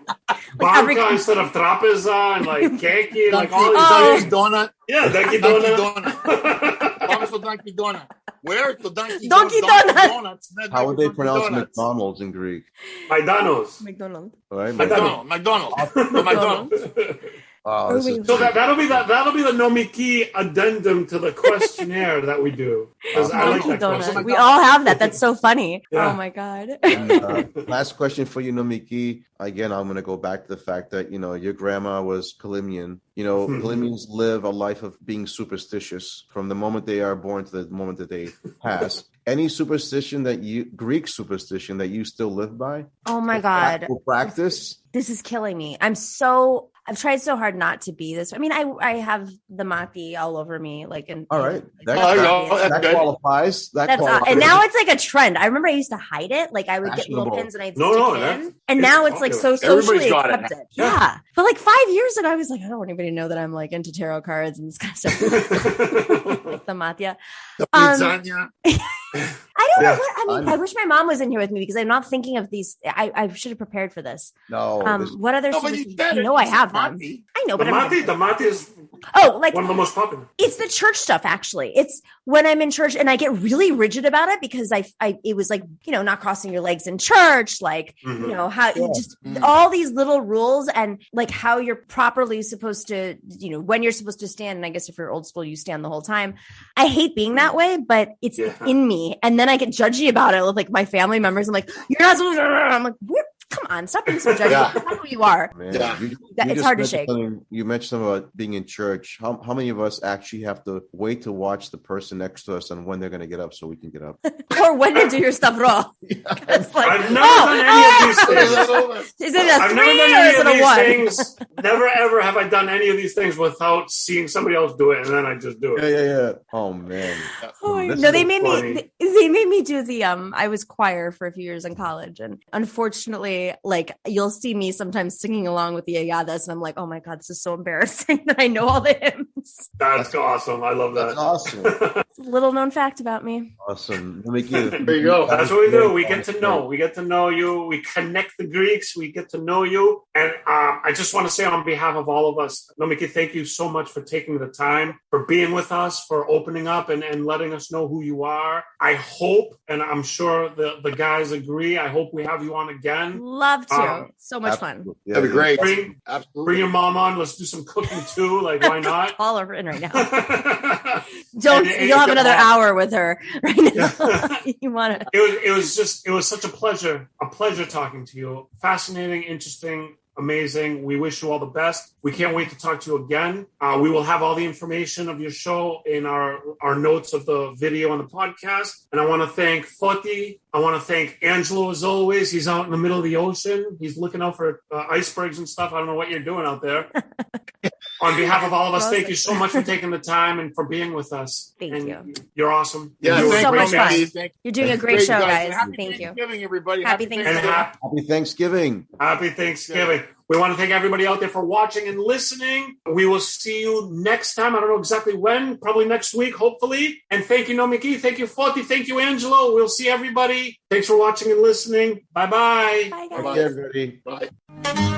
Speaker 2: Banca instead of Trapeza and like Keki, like all these
Speaker 4: donut.
Speaker 2: Yeah, Donkey Donut.
Speaker 4: Vamos to Donkey Donut. Where to Donkey
Speaker 5: Donuts?
Speaker 3: How would they pronounce McDonald's in Greek?
Speaker 2: Maidanos.
Speaker 5: McDonald's.
Speaker 3: All right,
Speaker 4: McDonald's.
Speaker 2: So that'll be the Nomiki addendum to the questionnaire that we do. I like that question.
Speaker 5: We all have that. That's so funny.
Speaker 2: Yeah.
Speaker 5: Oh my God.
Speaker 3: And, last question for you, Nomiki. Again, I'm going to go back to the fact that, your grandma was Kalimian. Kalimians live a life of being superstitious from the moment they are born to the moment that they pass. Any superstition Greek superstition that you still live by?
Speaker 5: Oh my God.
Speaker 3: Practice?
Speaker 5: This is killing me. I've tried so hard not to be this. I mean, I have the mati all over me, like.
Speaker 3: All right,
Speaker 4: that
Speaker 3: qualifies.
Speaker 5: And now it's like a trend. I remember I used to hide it. Like I would get little pins and I'd stick it in. And now it's like so socially accepted. Yeah. But like 5 years ago, I was like, I don't want anybody to know that I'm like into tarot cards and this kind of stuff. The matya. I don't know what I wish my mom was in here with me, because I'm not thinking of these. I should have prepared for this.
Speaker 3: No.
Speaker 5: What other? I have them. I know, but
Speaker 2: the mati is one of the most popular.
Speaker 5: It's the church stuff, actually. It's when I'm in church and I get really rigid about it, because it was like, not crossing your legs in church, like all these little rules, and like how you're properly supposed to, when you're supposed to stand. And I guess if you're old school, you stand the whole time. I hate being that way, but it's in me. And then I get judgy about it with like my family members. I'm like, you're not supposed to. I'm like, come on, stop being so judgy. That's who you are.
Speaker 3: Man,
Speaker 5: it's hard to shake.
Speaker 3: You mentioned something about being in church. How many of us actually have to wait to watch the person next to us and when they're going to get up so we can get up?
Speaker 5: Or when to do your stuff raw.
Speaker 2: I've never done any of these things.
Speaker 5: Is it a 3 or is it a 1?
Speaker 2: Things. Never ever have I done any of these things without seeing somebody else do it, and then I just do it.
Speaker 3: Yeah. Oh man.
Speaker 5: No, they made me do the I was choir for a few years in college, and unfortunately, like you'll see me sometimes singing along with the ayadas, and I'm like, oh my God, this is so embarrassing that I know all the hymns.
Speaker 2: That's awesome. I love that.
Speaker 3: That's awesome.
Speaker 5: It's a little known fact about me.
Speaker 3: Awesome.
Speaker 2: There you go. That's what we do. We get to know. We get to know you. We connect the Greeks. We get to know you. And I just want to say on behalf of all of us, Nomiki, thank you so much for taking the time, for being with us, for opening up and letting us know who you are. I hope, and I'm sure the guys agree, I hope we have you on again.
Speaker 5: Love to. So much fun.
Speaker 3: Yeah,
Speaker 4: that'd be great.
Speaker 2: Bring your mom on. Let's do some cooking too. Like, why not?
Speaker 5: Call her in right now. You'll have another hour with her right now. You want to?
Speaker 2: It was such a pleasure talking to you. Fascinating, interesting, amazing. We wish you all the best. We can't wait to talk to you again. We will have all the information of your show in our notes of the video and the podcast. And I want to thank Foti. I want to thank Angelo, as always. He's out in the middle of the ocean. He's looking out for icebergs and stuff. I don't know what you're doing out there. On behalf of all of us, thank you so much for taking the time and for being with us.
Speaker 5: Thank you.
Speaker 2: You're awesome.
Speaker 4: Yeah,
Speaker 5: You're so much fun.
Speaker 4: Thank
Speaker 5: You're doing a great show, guys.
Speaker 4: Happy
Speaker 5: Thank you.
Speaker 4: Thanksgiving, everybody.
Speaker 5: Happy Thanksgiving.
Speaker 3: Happy Thanksgiving.
Speaker 2: Happy Thanksgiving. We want to thank everybody out there for watching and listening. We will see you next time. I don't know exactly when, probably next week, hopefully. And thank you, Nomiki. Thank you, Foti. Thank you, Angelo. We'll see everybody. Thanks for watching and listening. Bye-bye.
Speaker 5: Bye, guys.
Speaker 3: Bye, everybody.
Speaker 4: Bye.